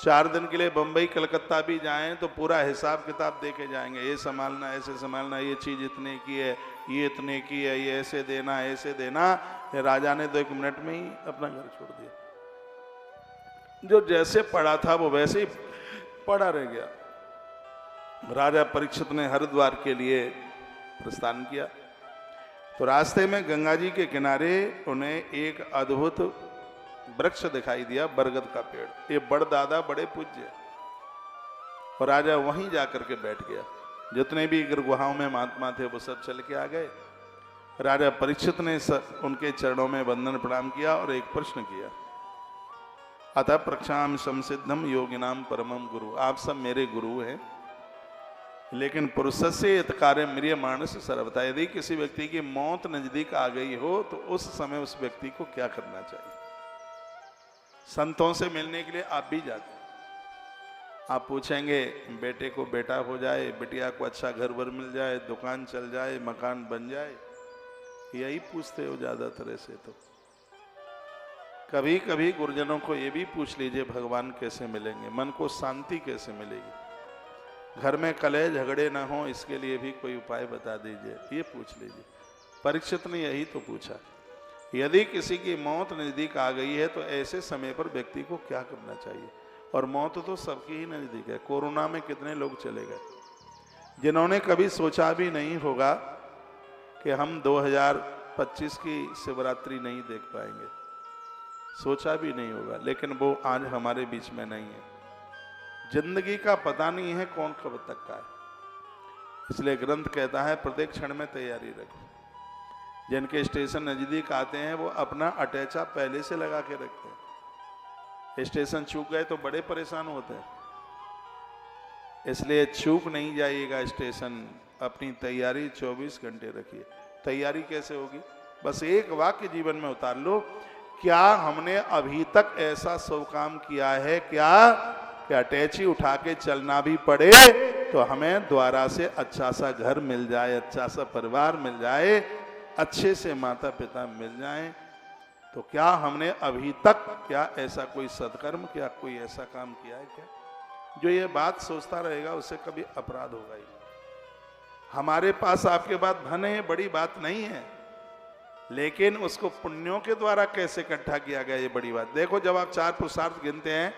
4 दिन के लिए बम्बई कलकत्ता भी जाएं तो पूरा हिसाब किताब दे के जाएंगे, ये संभालना, ऐसे संभालना, ये चीज़ इतने की है, ये इतने की है, ये ऐसे देना, ऐसे देना। ये राजा ने तो 1 मिनट में ही अपना घर छोड़ दिया। जो जैसे पड़ा था वो वैसे ही पड़ा रह गया। राजा परीक्षित ने हरिद्वार के लिए प्रस्थान किया तो रास्ते में गंगा जी के किनारे उन्हें एक अद्भुत वृक्ष दिखाई दिया, बरगद का पेड़। ये बड़दादा बड़े पूज्य, और राजा वहीं जाकर के बैठ गया। जितने भी गुहाओं में महात्मा थे वो सब चल के आ गए। राजा परीक्षित ने उनके चरणों में वंदन प्रणाम किया और एक प्रश्न किया, अतः प्रक्षाम संसिद्धम योगिनाम परमम गुरु। आप सब मेरे गुरु हैं, लेकिन पुरुषस्य यत् कार्य म्रियमाणस्य सर्वथा। यदि किसी व्यक्ति की मौत नजदीक आ गई हो तो उस समय उस व्यक्ति को क्या करना चाहिए? संतों से मिलने के लिए आप भी जाते हैं, आप पूछेंगे बेटे को बेटा हो जाए, बिटिया को अच्छा घर वर मिल जाए, दुकान चल जाए, मकान बन जाए, यही पूछते हो ज्यादातर। ऐसे तो कभी कभी गुरुजनों को ये भी पूछ लीजिए भगवान कैसे मिलेंगे, मन को शांति कैसे मिलेगी, घर में कलह झगड़े ना हो, इसके लिए भी कोई उपाय बता दीजिए, ये पूछ लीजिए। परीक्षित ने यही तो पूछा। यदि किसी की मौत नजदीक आ गई है तो ऐसे समय पर व्यक्ति को क्या करना चाहिए? और मौत तो सबकी ही नजदीक है। कोरोना में कितने लोग चले गए जिन्होंने कभी सोचा भी नहीं होगा कि हम 2025 की शिवरात्रि नहीं देख पाएंगे, सोचा भी नहीं होगा, लेकिन वो आज हमारे बीच में नहीं है। जिंदगी का पता नहीं है कौन कब तक का है, इसलिए ग्रंथ कहता है प्रत्येक क्षण में तैयारी रखो। जिनके स्टेशन नजदीक आते हैं वो अपना अटैचा पहले से लगा के रखते हैं। स्टेशन चूक गए तो बड़े परेशान होते हैं, इसलिए चूक नहीं जाइएगा स्टेशन। अपनी तैयारी 24 घंटे रखिए। तैयारी कैसे होगी? बस एक वाक्य जीवन में उतार लो, क्या हमने अभी तक ऐसा शुभ काम किया है क्या कि अटैची उठा के चलना भी पड़े तो हमें द्वारा से अच्छा सा घर मिल जाए, अच्छा सा परिवार मिल जाए, अच्छे से माता पिता मिल जाएं? तो क्या हमने अभी तक क्या ऐसा कोई सत्कर्म, क्या कोई ऐसा काम किया है क्या? जो ये बात सोचता रहेगा उससे कभी अपराध होगा ही। हमारे पास आपके पास धन है, बड़ी बात नहीं है, लेकिन उसको पुण्यों के द्वारा कैसे इकट्ठा किया गया ये बड़ी बात। देखो, जब आप 4 पुरुषार्थ गिनते हैं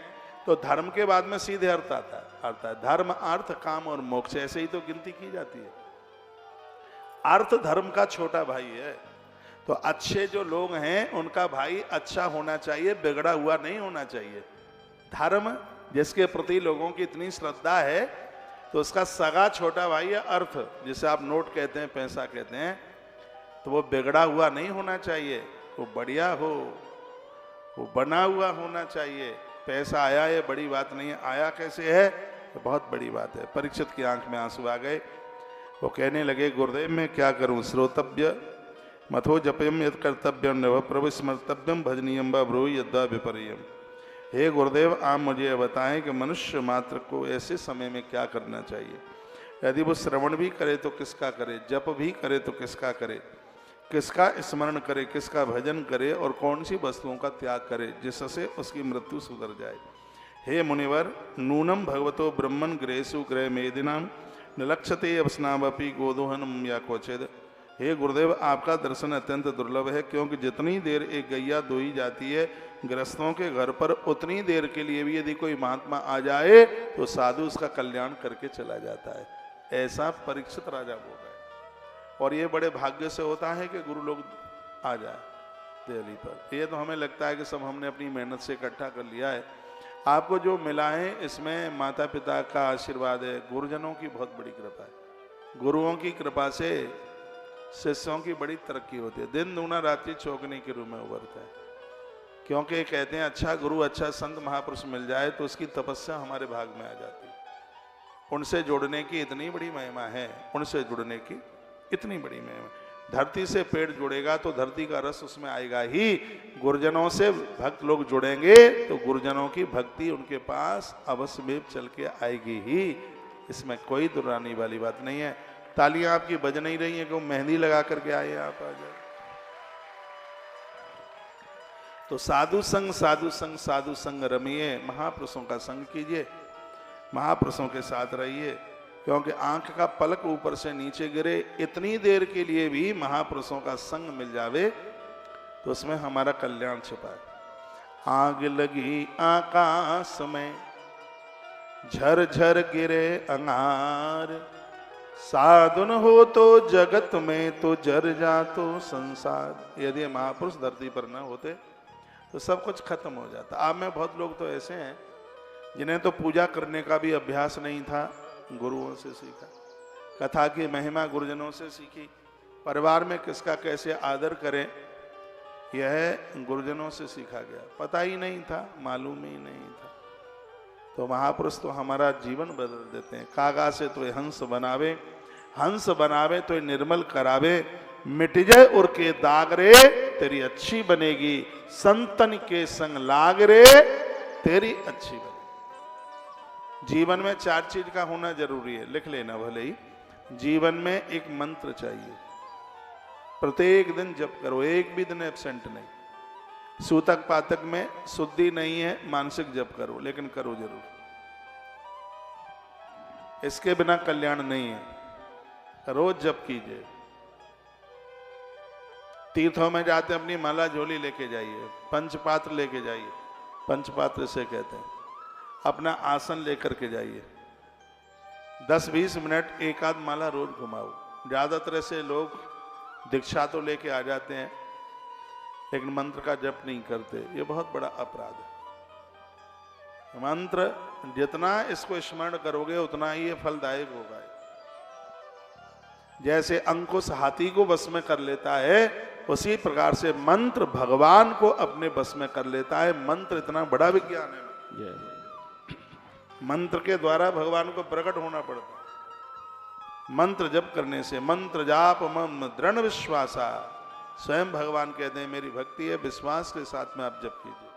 तो धर्म के बाद में सीधे अर्थ आता है धर्म, अर्थ, काम और मोक्ष, ऐसे ही तो गिनती की जाती है। अर्थ धर्म का छोटा भाई है, तो अच्छे जो लोग हैं उनका भाई अच्छा होना चाहिए, बिगड़ा हुआ नहीं होना चाहिए। धर्म जिसके प्रति लोगों की इतनी श्रद्धा है तो उसका सगा छोटा भाई है अर्थ, जिसे आप नोट कहते हैं, पैसा कहते हैं, तो वो बिगड़ा हुआ नहीं होना चाहिए, वो बढ़िया हो, वो बना हुआ होना चाहिए। पैसा आया है बड़ी बात नहीं है, आया कैसे है तो बहुत बड़ी बात है। परीक्षित की आंख में आंसू आ गए। वो कहने लगे, गुरुदेव मैं क्या करूं? श्रोतव्य मथो जपयम यद कर्तव्यम नव प्रभु स्मर्तव्यम भजनीयम व ब्रूहि यद्वा विपर्यम। हे गुरुदेव, आप मुझे बताएं कि मनुष्य मात्र को ऐसे समय में क्या करना चाहिए? यदि वो श्रवण भी करे तो किसका करे, जप भी करे तो किसका करे, किसका स्मरण करे, किसका भजन करे, और कौन सी वस्तुओं का त्याग करे जिससे उसकी मृत्यु सुधर जाए? हे मुनिवर, नूनम भगवतो ब्रह्मन गृहेषु गृह मेदिनाम न लक्ष्यते अवस्नावपि गोदोहनम या क्वचिद। हे गुरुदेव, आपका दर्शन अत्यंत दुर्लभ है, क्योंकि जितनी देर एक गैया दोई जाती है गृहस्थों के घर पर, उतनी देर के लिए भी यदि कोई महात्मा आ जाए तो साधु उसका कल्याण करके चला जाता है। ऐसा परीक्षित राजा बोल रहे हैं, और ये बड़े भाग्य से होता है कि गुरु लोग आ जाए दिल्ली पर। ये तो हमें लगता है कि सब हमने अपनी मेहनत से इकट्ठा कर लिया है। आपको जो मिला है इसमें माता पिता का आशीर्वाद है, गुरुजनों की बहुत बड़ी कृपा है। गुरुओं की कृपा से शिष्यों की बड़ी तरक्की होती है, दिन दूना रात्रि चौगनी के रूप में उभरता है। क्योंकि कहते हैं अच्छा गुरु, अच्छा संत महापुरुष मिल जाए तो उसकी तपस्या हमारे भाग में आ जाती है। उनसे जुड़ने की इतनी बड़ी महिमा है, उनसे जुड़ने की इतनी बड़ी महिमा। धरती से पेड़ जुड़ेगा तो धरती का रस उसमें आएगा ही। गुरुजनों से भक्त लोग जुड़ेंगे तो गुरुजनों की भक्ति उनके पास अवश्य में चल के आएगी ही, इसमें कोई दुरानी वाली बात नहीं है। तालियां आपकी बज नहीं रही है कि मेहंदी लगा करके आए आप आ जाए। तो साधु संग साधु संग साधु संग रमिए, महापुरुषों का संग कीजिए, महापुरुषों के साथ रहिए, क्योंकि आंख का पलक ऊपर से नीचे गिरे इतनी देर के लिए भी महापुरुषों का संग मिल जावे तो उसमें हमारा कल्याण छिपा है। आग लगी आकाश में झर झर गिरे अंगार, साधुन हो तो जगत में तो जर जा तो संसार। यदि महापुरुष धरती पर न होते तो सब कुछ खत्म हो जाता। आप में बहुत लोग तो ऐसे हैं जिन्हें तो पूजा करने का भी अभ्यास नहीं था, गुरुओं से सीखा, कथा की महिमा गुरुजनों से सीखी, परिवार में किसका कैसे आदर करें यह गुरुजनों से सीखा गया, पता ही नहीं था, मालूम ही नहीं था। तो महापुरुष तो हमारा जीवन बदल देते हैं। कागा से तो हंस बनावे, हंस बनावे तो निर्मल करावे, मिट जाए उर के दाग रे तेरी अच्छी बनेगी, संतन के संग लाग रे तेरी अच्छी बनेगी। जीवन में 4 चीज का होना जरूरी है, लिख लेना भले ही। जीवन में एक मंत्र चाहिए, प्रत्येक दिन जप करो, एक भी दिन एब्सेंट नहीं। सूतक पातक में शुद्धि नहीं है, मानसिक जप करो, लेकिन करो जरूर, इसके बिना कल्याण नहीं है। रोज जप कीजिए। तीर्थों में जाते अपनी माला झोली लेके जाइए, पंचपात्र लेके जाइए, पंचपात्र से कहते हैं। अपना आसन लेकर के जाइए, 10-20 मिनट एक आध माला रोज घुमाओ। ज्यादातर से लोग दीक्षा तो लेके आ जाते हैं लेकिन मंत्र का जप नहीं करते, ये बहुत बड़ा अपराध है। मंत्र जितना इसको स्मरण करोगे उतना ही ये फलदायक होगा। जैसे अंकुश हाथी को बस में कर लेता है, उसी प्रकार से मंत्र भगवान को अपने बस में कर लेता है। मंत्र इतना बड़ा विज्ञान है, मंत्र के द्वारा भगवान को प्रकट होना पड़ता है। मंत्र जप करने से, मंत्र जाप मम दृढ़ विश्वासा, स्वयं भगवान कहते हैं मेरी भक्ति है, विश्वास के साथ में आप जप कीजिए।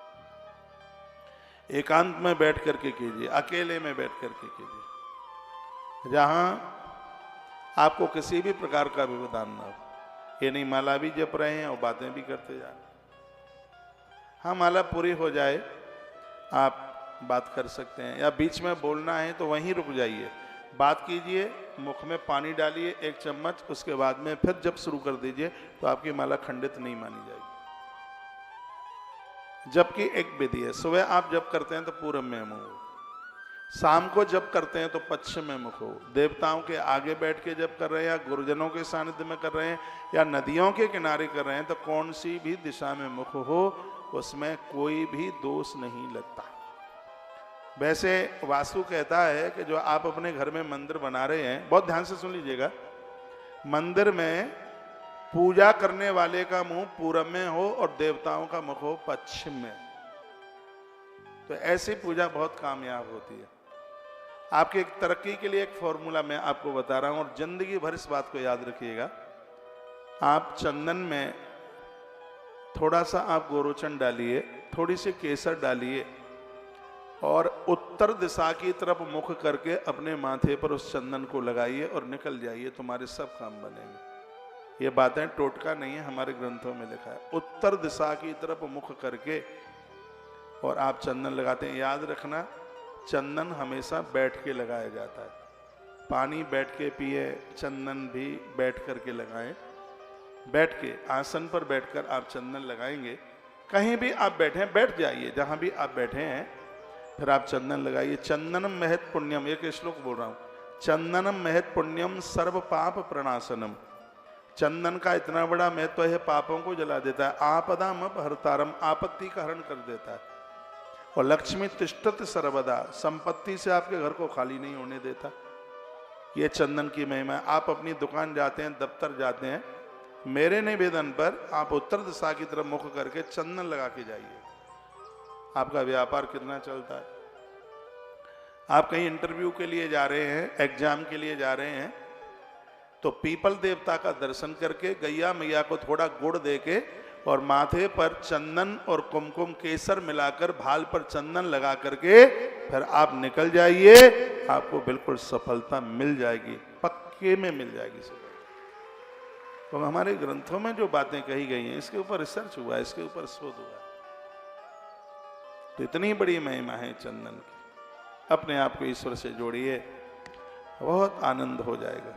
एकांत में बैठ करके कीजिए, अकेले में बैठ करके कीजिए, जहां आपको किसी भी प्रकार का व्यवधान ना हो। ये नहीं माला भी जप रहे हैं और बातें भी करते जा रहे हैं। हाँ, माला पूरी हो जाए आप बात कर सकते हैं, या बीच में बोलना है तो वहीं रुक जाइए, बात कीजिए, मुख में पानी डालिए 1 चम्मच, उसके बाद में फिर जब शुरू कर दीजिए तो आपकी माला खंडित नहीं मानी जाएगी। जबकि एक विधि है, सुबह आप जब करते हैं तो पूरब में मुख हो, शाम को जब करते हैं तो पश्चिम में मुख हो, देवताओं के आगे बैठ के जब कर रहे हैं या गुरुजनों के सानिध्य में कर रहे हैं या नदियों के किनारे कर रहे हैं, तो कौन सी भी दिशा में मुख हो उसमें कोई भी दोष नहीं लगता। वैसे वास्तु कहता है कि जो आप अपने घर में मंदिर बना रहे हैं, बहुत ध्यान से सुन लीजिएगा, मंदिर में पूजा करने वाले का मुंह पूरब में हो और देवताओं का मुख हो पश्चिम में, तो ऐसी पूजा बहुत कामयाब होती है। आपकी एक तरक्की के लिए एक फॉर्मूला मैं आपको बता रहा हूं और जिंदगी भर इस बात को याद रखिएगा। आप चंदन में थोड़ा सा आप गोरोचन डालिए, थोड़ी सी केसर डालिए और उत्तर दिशा की तरफ मुख करके अपने माथे पर उस चंदन को लगाइए और निकल जाइए, तुम्हारे सब काम बनेंगे। ये बातें टोटका नहीं है, हमारे ग्रंथों में लिखा है। उत्तर दिशा की तरफ मुख करके और आप चंदन लगाते हैं। याद रखना, चंदन हमेशा बैठ के लगाया जाता है। पानी बैठ के पिए, चंदन भी बैठ करके लगाएं। बैठ के आसन पर बैठकर आप चंदन लगाएंगे। कहीं भी आप बैठे, बैठ जाइए जहां भी आप बैठे हैं, फिर आप चंदन लगाइए। चंदनम महत पुण्यम, एक श्लोक बोल रहा हूं, चंदनम महत पुण्यम सर्व पाप प्रणाशनम। चंदन का इतना बड़ा महत्व है, पापों को जला देता है। आपदाम अपहर्तारम, आपत्ति का हरण कर देता है। और लक्ष्मी तिष्ठत सर्वदा, संपत्ति से आपके घर को खाली नहीं होने देता। ये चंदन की महिमा है। आप अपनी दुकान जाते हैं, दफ्तर जाते हैं, मेरे निवेदन पर आप उत्तर दिशा की तरफ मुख करके चंदन लगा के जाइए। आपका व्यापार कितना चलता है। आप कहीं इंटरव्यू के लिए जा रहे हैं, एग्जाम के लिए जा रहे हैं, तो पीपल देवता का दर्शन करके गैया मैया को थोड़ा गुड़ देके और माथे पर चंदन और कुमकुम केसर मिलाकर भाल पर चंदन लगा करके फिर आप निकल जाइए, आपको बिल्कुल सफलता मिल जाएगी, पक्के में मिल जाएगी सफलता। तो हमारे ग्रंथों में जो बातें कही गई हैं, इसके ऊपर रिसर्च हुआ है, इसके ऊपर शोध हुआ है। तो इतनी बड़ी महिमा है चंदन की। अपने आप को ईश्वर से जोड़िए, बहुत आनंद हो जाएगा।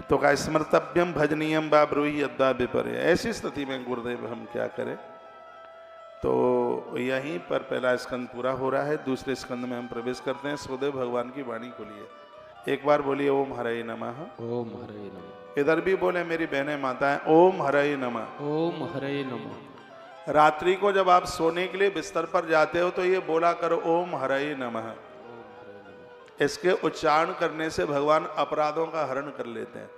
तो का स्मर्तव्यम भजनीयम बा ब्रूहि अद्वा विपर्य। ऐसी स्थिति में गुरुदेव हम क्या करें? तो यहीं पर पहला स्कंद पूरा हो रहा है, दूसरे स्कंद में हम प्रवेश करते हैं। सुखदेव भगवान की वाणी खोलिए, एक बार बोलिए ओम हरे नमः। ओम हरे नमः। इधर भी बोले मेरी बहनें माताएं, ओम हरे नमः। ओम हरे नमः। रात्रि को जब आप सोने के लिए बिस्तर पर जाते हो तो ये बोला करो ओम हरे नमः। इसके उच्चारण करने से भगवान अपराधों का हरण कर लेते हैं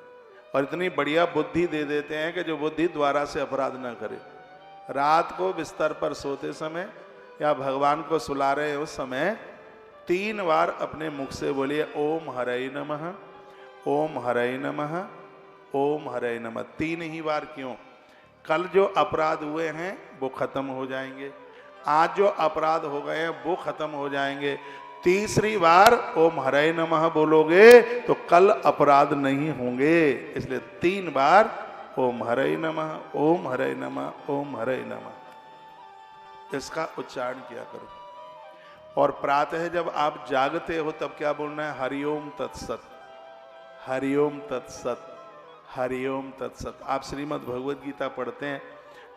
और इतनी बढ़िया बुद्धि दे देते हैं कि जो बुद्धि द्वारा से अपराध ना करे। रात को बिस्तर पर सोते समय या भगवान को सुला रहे उस समय 3 बार अपने मुख से बोलिए ओम हरे नमः, ओम हरे नमः, ओम हरे नमः। 3 ही बार क्यों? कल जो अपराध हुए हैं वो खत्म हो जाएंगे, आज जो अपराध हो गए हैं वो खत्म हो जाएंगे। तीसरी बार ओम हरे नमः बोलोगे तो कल अपराध नहीं होंगे। इसलिए 3 बार ओम हरे नमः, ओम हरे नमः, ओम हरे नमः, इसका उच्चारण किया करो। और प्रातः जब आप जागते हो तब क्या बोलना है? हरिओम तत्सत, हरिओम तत्सत, हरिओम तत्सत। आप श्रीमद् भगवद गीता पढ़ते हैं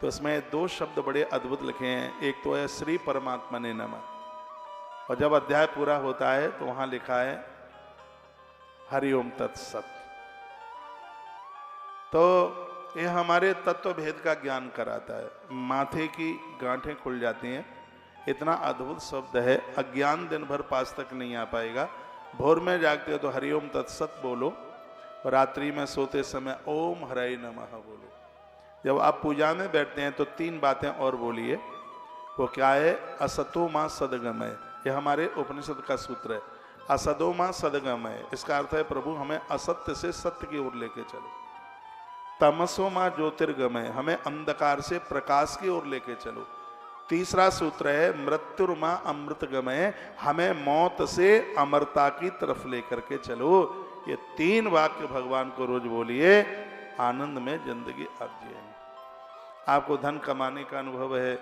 तो इसमें 2 शब्द बड़े अद्भुत लिखे हैं। एक तो है श्री परमात्मा ने नमः, और जब अध्याय पूरा होता है तो वहां लिखा है हरिओम तत्सत। तो ये हमारे तत्व भेद का ज्ञान कराता है, माथे की गांठें खुल जाती हैं। इतना अद्भुत शब्द है, अज्ञान दिन भर पास तक नहीं आ पाएगा। भोर में जागते हो तो हरिओम तत्सत बोलो, और रात्रि में सोते समय ओम हरे नमः बोलो। जब आप पूजा में बैठते हैं तो 3 बातें और बोलिए। वो क्या है? असतो मां सदगमय, ये हमारे उपनिषद का सूत्र है। असदो मां सदगमय, इसका अर्थ है प्रभु हमें असत्य से सत्य की ओर लेके चलो। तमसो मां ज्योतिर्गमय, हमें अंधकार से प्रकाश की ओर लेके चलो। तीसरा सूत्र है मृत्युर्मा अमृतगमय, हमें मौत से अमरता की तरफ लेकर के चलो। ये 3 वाक्य भगवान को रोज बोलिए, आनंद में जिंदगी आप जिएंगे। आपको धन कमाने का अनुभव है,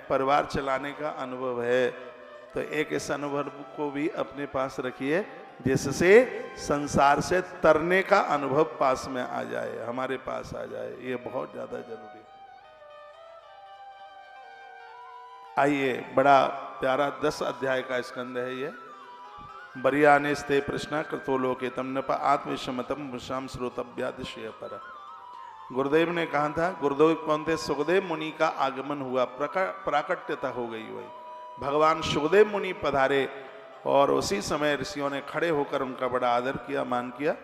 परिवार चलाने का अनुभव है, तो एक इस अनुभव को भी अपने पास रखिए जिससे संसार से तरने का अनुभव पास में आ जाए, हमारे पास आ जाए। ये बहुत ज्यादा जरूरी है। आइए, बड़ा प्यारा 10 अध्याय का स्कंद है ये। बरियाने स्ते प्रश्न कृतो लोके तम नप आत्मविषमतम विषाम श्रोतव्यादिशय पर। गुरुदेव ने कहा था, गुरुदेव कौन थे? सुखदेव मुनि का आगमन हुआ, प्राकट्यता हो गई। वही भगवान सुखदेव मुनि पधारे और उसी समय ऋषियों ने खड़े होकर उनका बड़ा आदर किया, मान किया।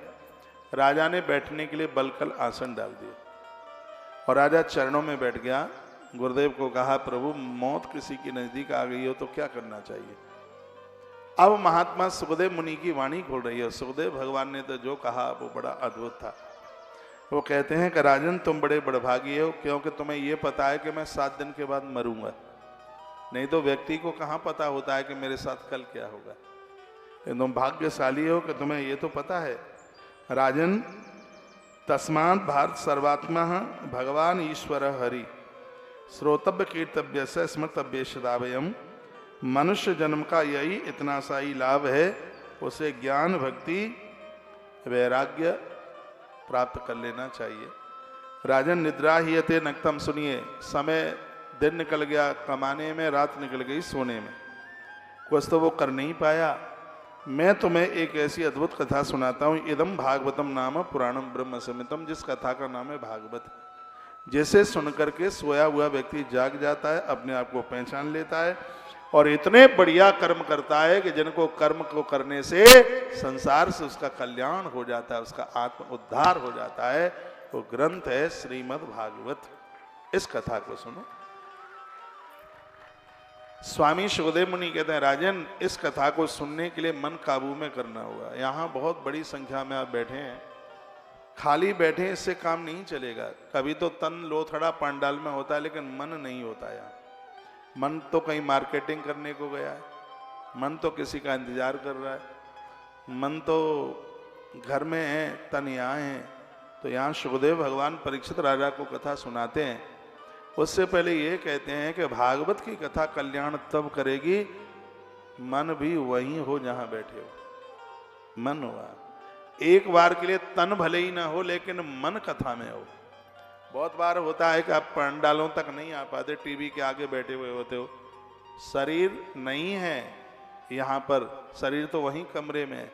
राजा ने बैठने के लिए बलकल आसन डाल दिया और राजा चरणों में बैठ गया। गुरुदेव को कहा, प्रभु मौत किसी की नजदीक आ गई हो तो क्या करना चाहिए? अब महात्मा सुखदेव मुनि की वाणी खोल रही है। सुखदेव भगवान ने तो जो कहा वो बड़ा अद्भुत था। वो कहते हैं कि राजन तुम बड़े बड़भागी हो, क्योंकि तुम्हें ये पता है कि मैं 7 दिन के बाद मरूंगा। नहीं तो व्यक्ति को कहाँ पता होता है कि मेरे साथ कल क्या होगा। तुम भाग्यशाली हो कि तुम्हें ये तो पता है। राजन तस्मात् भारत सर्वात्मा भगवान ईश्वर हरि श्रोतव्य कीर्तव्य से स्मर्तव्य सदावयम। मनुष्य जन्म का यही इतना सा ही लाभ है, उसे ज्ञान भक्ति वैराग्य प्राप्त कर लेना चाहिए। राजन निद्रा ही यते नक्तम, सुनिए, समय दिन निकल गया कमाने में, रात निकल गई सोने में, कुछ तो वो कर नहीं पाया। मैं तुम्हें एक ऐसी अद्भुत कथा सुनाता हूँ। इदम भागवतम नाम पुराणम ब्रह्म समितम, जिस कथा का नाम है भागवत। जिसे सुनकर के सोया हुआ व्यक्ति जाग जाता है, अपने आप को पहचान लेता है और इतने बढ़िया कर्म करता है कि जिनको कर्म को करने से संसार से उसका कल्याण हो जाता है, उसका आत्म उद्धार हो जाता है। वो ग्रंथ है श्रीमद् भागवत। इस कथा को सुनो। स्वामी सुखदेव मुनि कहते हैं, राजन इस कथा को सुनने के लिए मन काबू में करना होगा। यहाँ बहुत बड़ी संख्या में आप बैठे हैं, खाली बैठे इससे काम नहीं चलेगा। कभी तो तन लोथड़ा पंडाल में होता है लेकिन मन नहीं होता। यहाँ मन तो कहीं मार्केटिंग करने को गया है, मन तो किसी का इंतजार कर रहा है, मन तो घर में है, तन यहाँ है। तो यहाँ सुखदेव भगवान परीक्षित राजा को कथा सुनाते हैं उससे पहले ये कहते हैं कि भागवत की कथा कल्याण तब करेगी मन भी वहीं हो जहां बैठे हो। मन हुआ एक बार के लिए, तन भले ही ना हो लेकिन मन कथा में हो। बहुत बार होता है कि आप पंडालों तक नहीं आ पाते, टीवी के आगे बैठे हुए होते हो, शरीर नहीं है यहाँ पर, शरीर तो वहीं कमरे में है,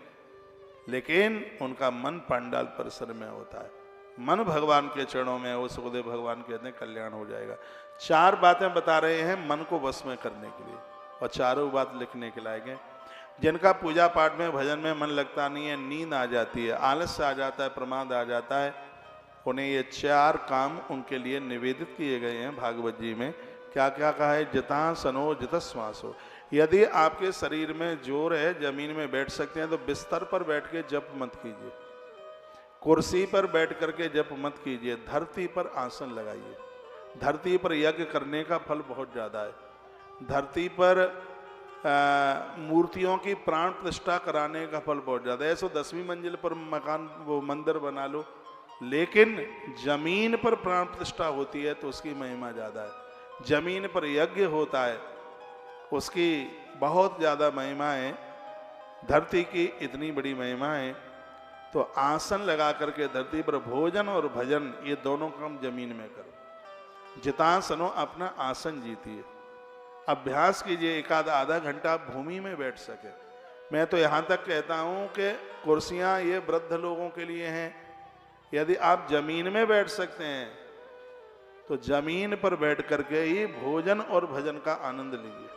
लेकिन उनका मन पंडाल परिसर में होता है। मन भगवान के चरणों में हो, सुखदेव भगवान कहते हैं कल्याण हो जाएगा। 4 बातें बता रहे हैं मन को वश में करने के लिए, और चारों बात लिखने के लायक है। जिनका पूजा पाठ में भजन में मन लगता नहीं है, नींद आ जाती है, आलस्य आ जाता है, प्रमाद आ जाता है, उन्हें ये 4 काम उनके लिए निवेदित किए गए हैं भागवत जी में। क्या क्या कहा है? जितासनो जितश्वासो। यदि आपके शरीर में जोर है, जमीन में बैठ सकते हैं तो बिस्तर पर बैठ के जप मत कीजिए, कुर्सी पर बैठ करके जप मत कीजिए, धरती पर आसन लगाइए। धरती पर यज्ञ करने का फल बहुत ज़्यादा है। धरती पर मूर्तियों की प्राण प्रतिष्ठा कराने का फल बहुत ज़्यादा है। ऐसो 10वीं मंजिल पर मकान वो मंदिर बना लो, लेकिन जमीन पर प्राण प्रतिष्ठा होती है तो उसकी महिमा ज़्यादा है। जमीन पर यज्ञ होता है उसकी बहुत ज़्यादा महिमा है। धरती की इतनी बड़ी महिमा है, तो आसन लगा करके धरती पर भोजन और भजन ये दोनों काम जमीन में करो। जितासनो, अपना आसन जीतिए, अभ्यास कीजिए, एक आधा घंटा भूमि में बैठ सके। मैं तो यहाँ तक कहता हूँ कि कुर्सियाँ ये वृद्ध लोगों के लिए हैं। यदि आप जमीन में बैठ सकते हैं तो जमीन पर बैठ करके ही भोजन और भजन का आनंद लीजिए।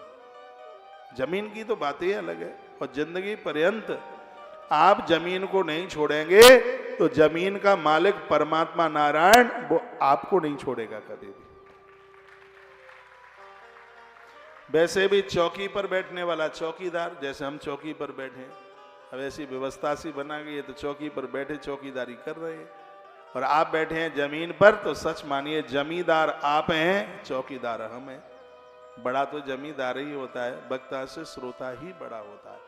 जमीन की तो बात ही अलग है, और जिंदगी पर्यंत आप जमीन को नहीं छोड़ेंगे तो जमीन का मालिक परमात्मा नारायण वो आपको नहीं छोड़ेगा कभी भी। वैसे भी चौकी पर बैठने वाला चौकीदार, जैसे हम चौकी पर बैठे, अब ऐसी व्यवस्था सी बना गई है तो चौकी पर बैठे चौकीदारी कर रहे हैं, और आप बैठे हैं जमीन पर, तो सच मानिए जमींदार आप हैं, चौकीदार हम हैं। बड़ा तो जमींदार ही होता है, वक्ता से श्रोता ही बड़ा होता है।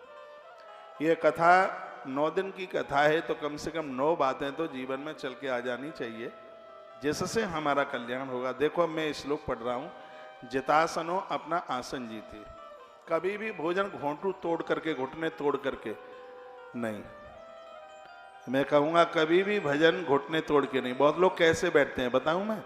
ये कथा 9 दिन की कथा है, तो कम से कम 9 बातें तो जीवन में चल के आ जानी चाहिए जिससे हमारा कल्याण होगा। देखो मैं श्लोक पढ़ रहा हूँ, जितासनो, अपना आसन जीते। कभी भी भोजन घोंटू तोड़ करके, घुटने तोड़ करके नहीं, मैं कहूँगा कभी भी भजन घुटने तोड़ के नहीं। बहुत लोग कैसे बैठते हैं बताऊं मैं?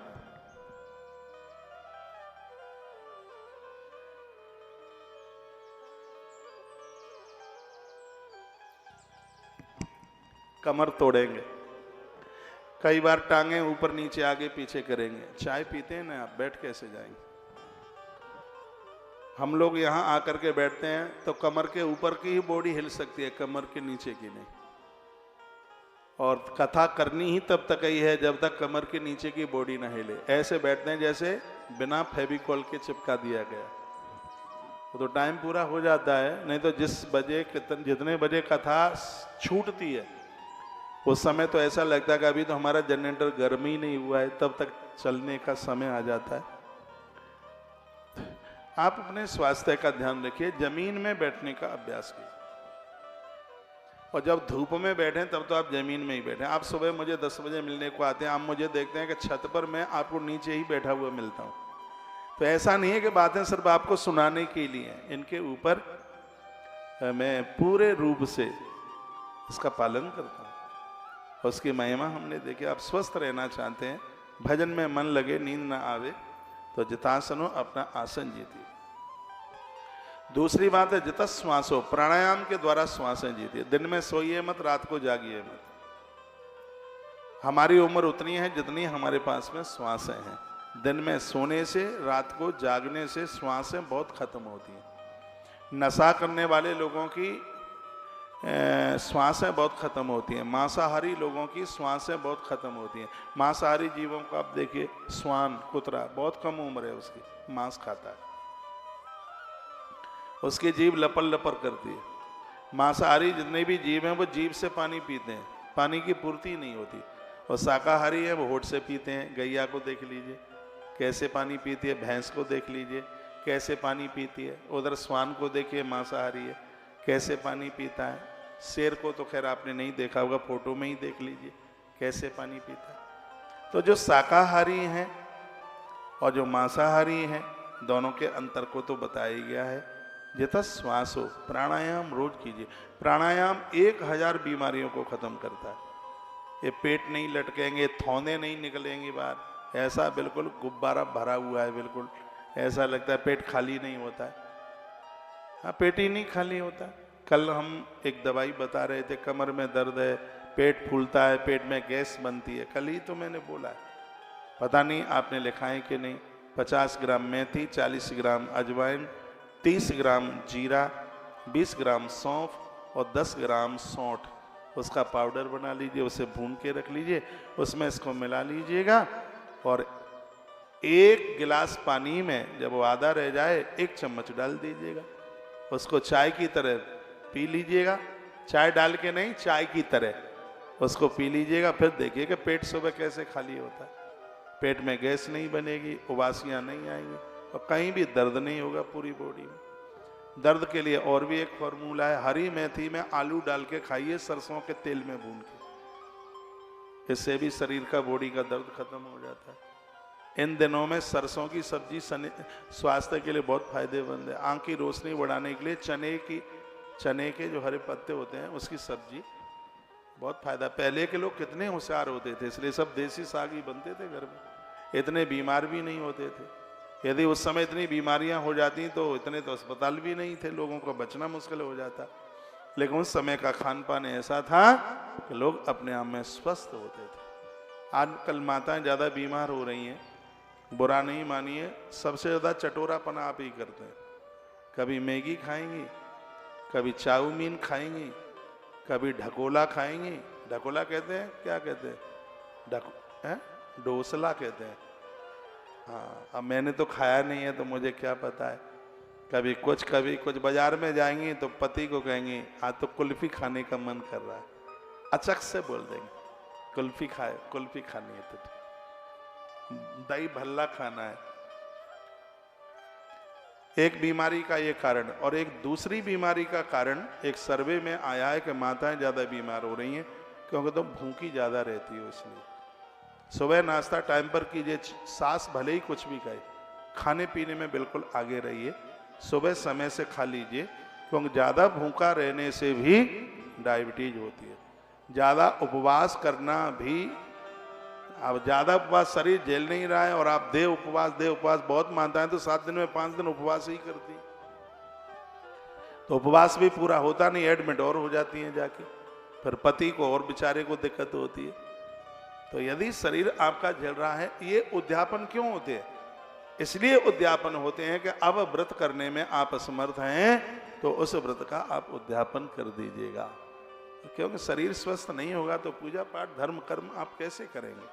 कमर तोड़ेंगे, कई बार टांगे ऊपर नीचे आगे पीछे करेंगे। चाय पीते हैं ना आप, बैठ कैसे जाएंगे? हम लोग यहाँ आकर के बैठते हैं तो कमर के ऊपर की ही बॉडी हिल सकती है, कमर के नीचे की नहीं। और कथा करनी ही तब तक ही है जब तक कमर के नीचे की बॉडी ना हिले। ऐसे बैठते हैं जैसे बिना फेविकॉल के चिपका दिया गया, तो टाइम पूरा हो जाता है। नहीं तो जितने बजे कथा छूटती है उस समय तो ऐसा लगता है कि अभी तो हमारा जनरेटर गर्म ही नहीं हुआ है, तब तक चलने का समय आ जाता है। आप अपने स्वास्थ्य का ध्यान रखिए, जमीन में बैठने का अभ्यास कीजिए। और जब धूप में बैठे तब तो आप जमीन में ही बैठे। आप सुबह मुझे 10 बजे मिलने को आते हैं, आप मुझे देखते हैं कि छत पर मैं आपको नीचे ही बैठा हुआ मिलता हूँ। तो ऐसा नहीं है कि बातें सिर्फ आपको सुनाने के लिए, इनके ऊपर मैं पूरे रूप से इसका पालन करता हूँ। उसकी महिमा हमने देखी। आप स्वस्थ रहना चाहते हैं, भजन में मन लगे, नींद ना आवे, तो जितासनो, अपना आसन जीतिए। दूसरी बात है जितश्वासो, प्राणायाम के द्वारा श्वासें जीतिए। दिन में सोइए मत, रात को जागिए मत। हमारी उम्र उतनी है जितनी हमारे पास में श्वासें हैं। दिन में सोने से, रात को जागने से श्वासें बहुत खत्म होती हैं। नशा करने वाले लोगों की श्वासें बहुत खत्म होती हैं। मांसाहारी लोगों की श्वासें बहुत खत्म होती हैं। मांसाहारी जीवों को आप देखिए, स्वान, कुतरा, बहुत कम उम्र है उसकी, मांस खाता है, उसकी जीभ लपर लपर करती है। मांसाहारी जितने भी जीव हैं वो जीभ से पानी पीते हैं, पानी की पूर्ति नहीं होती। और शाकाहारी है वो होठ से पीते हैं। गैया को देख लीजिए कैसे पानी पीती है, भैंस को देख लीजिए कैसे पानी पीती है, उधर स्वान को देखिए मांसाहारी है कैसे पानी पीता है। शेर को तो खैर आपने नहीं देखा होगा, फोटो में ही देख लीजिए कैसे पानी पीता है। तो जो शाकाहारी हैं और जो मांसाहारी हैं दोनों के अंतर को तो बताया ही गया है। जितना श्वास हो, प्राणायाम रोज कीजिए। प्राणायाम 1000 बीमारियों को खत्म करता है। ये पेट नहीं लटकेंगे, थौने नहीं निकलेंगी बाहर, ऐसा बिल्कुल गुब्बारा भरा हुआ है, बिल्कुल ऐसा लगता है पेट खाली नहीं होता है। हाँ, पेट ही नहीं खाली होता। कल हम एक दवाई बता रहे थे, कमर में दर्द है, पेट फूलता है, पेट में गैस बनती है, कल ही तो मैंने बोला है, पता नहीं आपने लिखा है कि नहीं। 50 ग्राम मेथी, 40 ग्राम अजवाइन, 30 ग्राम जीरा, 20 ग्राम सौंफ और 10 ग्राम सौंठ, उसका पाउडर बना लीजिए, उसे भून के रख लीजिए, उसमें इसको मिला लीजिएगा और 1 गिलास पानी में जब वो आधा रह जाए 1 चम्मच डाल दीजिएगा, उसको चाय की तरह पी लीजिएगा। चाय डाल के नहीं, चाय की तरह उसको पी लीजिएगा। फिर देखिएगा पेट सुबह कैसे खाली होता है। पेट में गैस नहीं बनेगी, उबासियां नहीं आएंगी और कहीं भी दर्द नहीं होगा पूरी बॉडी में। दर्द के लिए और भी एक फॉर्मूला है, हरी मेथी में आलू डाल के खाइए, सरसों के तेल में भून के, इससे भी शरीर का बॉडी का दर्द खत्म हो जाता है। इन दिनों में सरसों की सब्जी स्वास्थ्य के लिए बहुत फायदेमंद है। आंख की रोशनी बढ़ाने के लिए चने के जो हरे पत्ते होते हैं उसकी सब्जी बहुत फायदा। पहले के लोग कितने होशियार होते थे, इसलिए सब देसी साग ही बनते थे घर में, इतने बीमार भी नहीं होते थे। यदि उस समय इतनी बीमारियां हो जाती तो इतने तो अस्पताल भी नहीं थे, लोगों को बचना मुश्किल हो जाता। लेकिन उस समय का खान पान ऐसा था कि लोग अपने आप में स्वस्थ होते थे। आजकल माताएं ज़्यादा बीमार हो रही हैं, बुरा नहीं मानिए, सबसे ज़्यादा चटोरापना आप ही करते हैं। कभी मैगी खाएंगी, कभी चाउमीन खाएंगी, कभी ढकोला खाएंगी। ढकोला कहते हैं, क्या कहते हैं? डोसला कहते हैं। हाँ, अब मैंने तो खाया नहीं है तो मुझे क्या पता है। कभी कुछ बाजार में जाएंगी तो पति को कहेंगी आज तो कुल्फी खाने का मन कर रहा है, अचक से बोल देंगे कुल्फी खानी है, तो दही भल्ला खाना है। एक बीमारी का ये कारण। और एक दूसरी बीमारी का कारण एक सर्वे में आया है कि माताएं ज्यादा बीमार हो रही हैं क्योंकि तो भूखी ज्यादा रहती है। इसलिए सुबह नाश्ता टाइम पर कीजिए, सास भले ही कुछ भी खाए, खाने पीने में बिल्कुल आगे रहिए, सुबह समय से खा लीजिए, क्योंकि ज़्यादा भूखा रहने से भी डायबिटीज होती है। ज़्यादा उपवास करना भी, अब ज़्यादा उपवास शरीर झेल नहीं रहा है और आप दे उपवास बहुत मानता है तो 7 दिन में 5 दिन उपवास ही करती है, तो उपवास भी पूरा होता नहीं, एडमिट और हो जाती हैं जाके, फिर पति को और बेचारे को दिक्कत होती है। तो यदि शरीर आपका झेल रहा है, ये उद्यापन क्यों होते हैं? इसलिए उद्यापन होते हैं कि अब व्रत करने में आप असमर्थ हैं तो उस व्रत का आप उद्यापन कर दीजिएगा, क्योंकि शरीर स्वस्थ नहीं होगा तो पूजा पाठ धर्म कर्म आप कैसे करेंगे?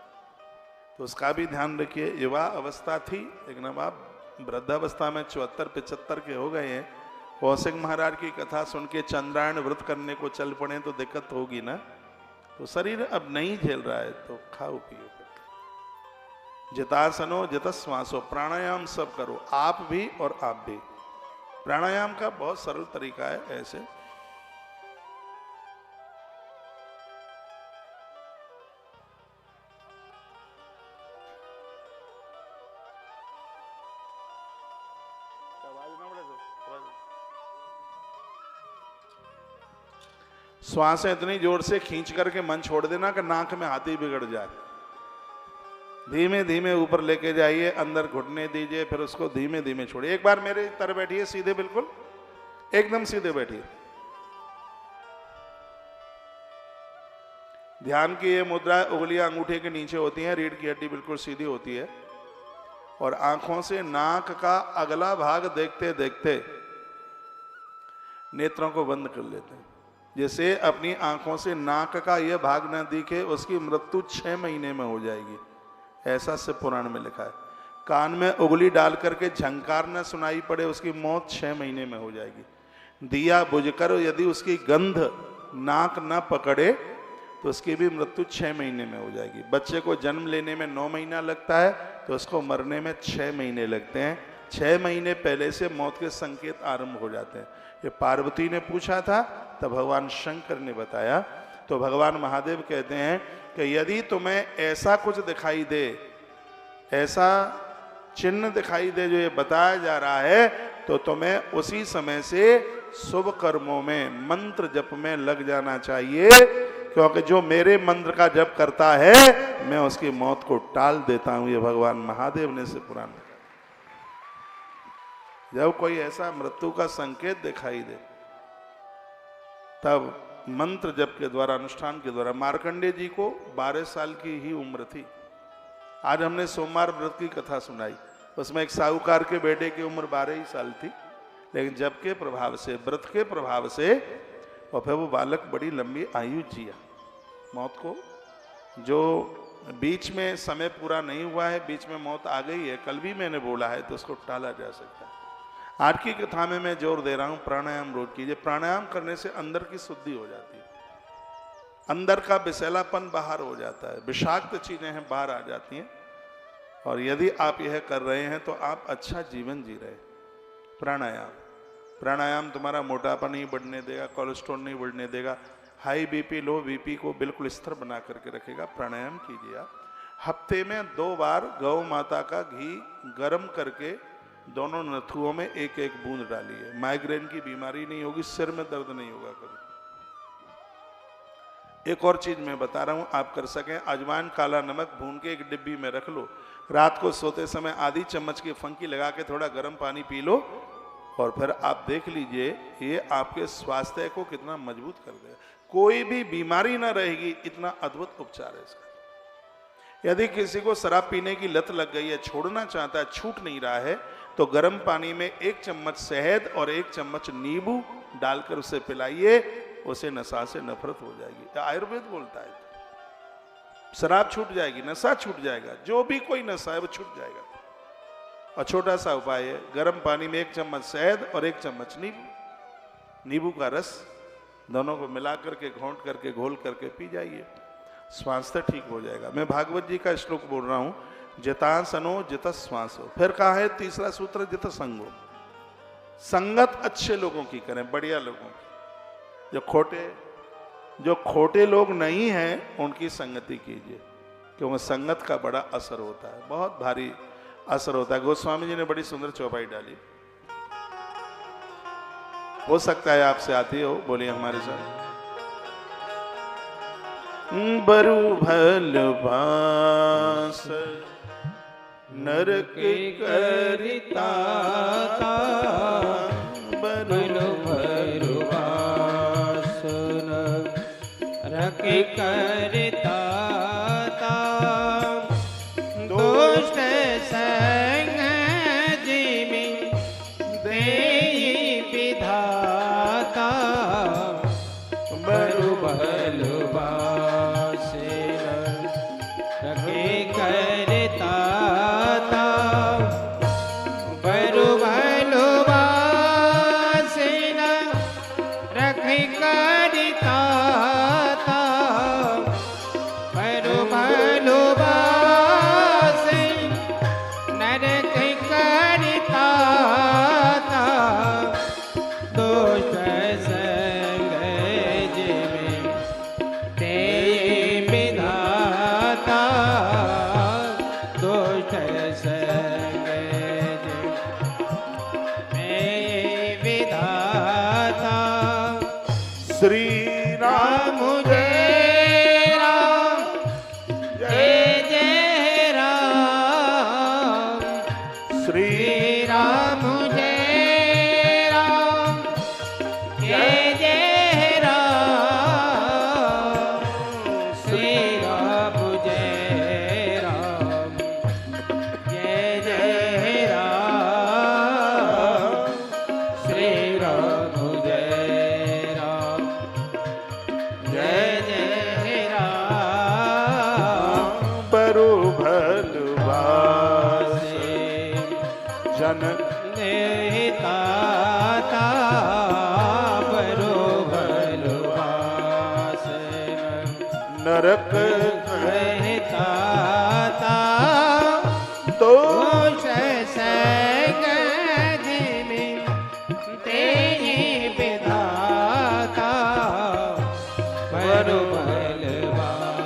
तो उसका भी ध्यान रखिए। युवा अवस्था थी, लेकिन अब आप वृद्धावस्था में 74-75 के हो गए हैं। कौशिक महाराज की कथा सुन के चंद्रायण व्रत करने को चल पड़े तो दिक्कत होगी ना। तो शरीर अब नहीं झेल रहा है तो खाओ पियो, जितासनो जितश्वासो, प्राणायाम सब करो, आप भी और आप भी। प्राणायाम का बहुत सरल तरीका है। ऐसे श्वासें इतनी जोर से खींच करके मन छोड़ देना कि नाक में हाथी बिगड़ जाए। धीमे धीमे ऊपर लेके जाइए, अंदर घुटने दीजिए, फिर उसको धीमे धीमे छोड़िए। एक बार मेरे तरह बैठिए, सीधे, बिल्कुल एकदम सीधे बैठिए। ध्यान की ये मुद्रा, उंगलियां अंगूठे के नीचे होती हैं, रीढ़ की हड्डी बिल्कुल सीधी होती है और आंखों से नाक का अगला भाग देखते देखते नेत्रों को बंद कर लेते हैं। जैसे अपनी आंखों से नाक का यह भाग न दिखे उसकी मृत्यु 6 महीने में हो जाएगी, ऐसा से पुराण में लिखा है। कान में उंगली डाल करके झंकार न सुनाई पड़े उसकी मौत 6 महीने में हो जाएगी। दिया बुझकर यदि उसकी गंध नाक न पकड़े तो उसकी भी मृत्यु 6 महीने में हो जाएगी। बच्चे को जन्म लेने में 9 महीना लगता है तो उसको मरने में 6 महीने लगते हैं। 6 महीने पहले से मौत के संकेत आरंभ हो जाते हैं। ये पार्वती ने पूछा था तब भगवान शंकर ने बताया। तो भगवान महादेव कहते हैं कि यदि तुम्हें ऐसा कुछ दिखाई दे, ऐसा चिन्ह दिखाई दे, जो ये बताया जा रहा है, तो तुम्हें उसी समय से शुभ कर्मों में, मंत्र जप में लग जाना चाहिए, क्योंकि जो मेरे मंत्र का जप करता है मैं उसकी मौत को टाल देता हूं। ये भगवान महादेव ने से पुराण में, जब कोई ऐसा मृत्यु का संकेत दिखाई दे तब मंत्र जप के द्वारा, अनुष्ठान के द्वारा, मार्कंडेय जी को 12 साल की ही उम्र थी। आज हमने सोमवार व्रत की कथा सुनाई, उसमें एक साहूकार के बेटे की उम्र 12 ही साल थी, लेकिन जप के प्रभाव से, व्रत के प्रभाव से, और फिर वो बालक बड़ी लंबी आयु जिया। मौत को, जो बीच में समय पूरा नहीं हुआ है, बीच में मौत आ गई है, कल भी मैंने बोला है, तो उसको टाला जा सकता है। आज की कथा में मैं जोर दे रहा हूं, प्राणायाम रोज कीजिए। प्राणायाम करने से अंदर की शुद्धि हो जाती है, अंदर का विषैलापन बाहर हो जाता है, विषाक्त चीजें हैं बाहर आ जाती हैं, और यदि आप यह कर रहे हैं तो आप अच्छा जीवन जी रहे हैं। प्राणायाम तुम्हारा मोटापा नहीं बढ़ने देगा, कोलेस्ट्रॉल नहीं बढ़ने देगा, हाई बीपी, लो बीपी को बिल्कुल स्थिर बना करके रखेगा। प्राणायाम कीजिए आप। हफ्ते में 2 बार गौ माता का घी गर्म करके दोनों नथुओं में 1-1 बूंद डालिए। माइग्रेन की बीमारी नहीं होगी, सिर में दर्द नहीं होगा कभी। एक और चीज मैं बता रहा हूं, आप कर सकें, अजवाइन, काला नमक भून के एक डिब्बी में रख लो, रात को सोते समय आधी चम्मच की फंकी लगा के थोड़ा गर्म पानी पी लो, और फिर आप देख लीजिए ये आपके स्वास्थ्य को कितना मजबूत कर देगा। कोई भी बीमारी ना रहेगी, इतना अद्भुत उपचार है इसका। यदि किसी को शराब पीने की लत लग गई है, छोड़ना चाहता है, छूट नहीं रहा है, तो गर्म पानी में 1 चम्मच शहद और 1 चम्मच नींबू डालकर उसे पिलाइए, उसे नशा से नफरत हो जाएगी। आयुर्वेद बोलता है, शराब छूट जाएगी, नशा छूट जाएगा, जो भी कोई नशा है वो छूट जाएगा। और छोटा सा उपाय है, गर्म पानी में 1 चम्मच शहद और 1 चम्मच नींबू का रस, दोनों को मिला करके, घोंट करके, घोल करके पी जाइए, स्वास्थ्य ठीक हो जाएगा। मैं भागवत जी का श्लोक बोल रहा हूं, जितासनो जित श्वासो। फिर कहा है तीसरा सूत्र, जित संगो। संगत अच्छे लोगों की करें, बढ़िया लोगों की। जो खोटे लोग नहीं हैं उनकी संगति कीजिए, क्योंकि संगत का बड़ा असर होता है, बहुत भारी असर होता है। गोस्वामी जी ने बड़ी सुंदर चौपाई डाली, हो सकता है आपसे आती हो, बोलिए हमारे साथ। बरु भल भास नरक करिता, बरु भल भास नरक करिता, दुष्ट संग जिमि देहि विधाता, बरु भल नरक कहता तो संग जिमि तेहि विधाता, बरु भल भास।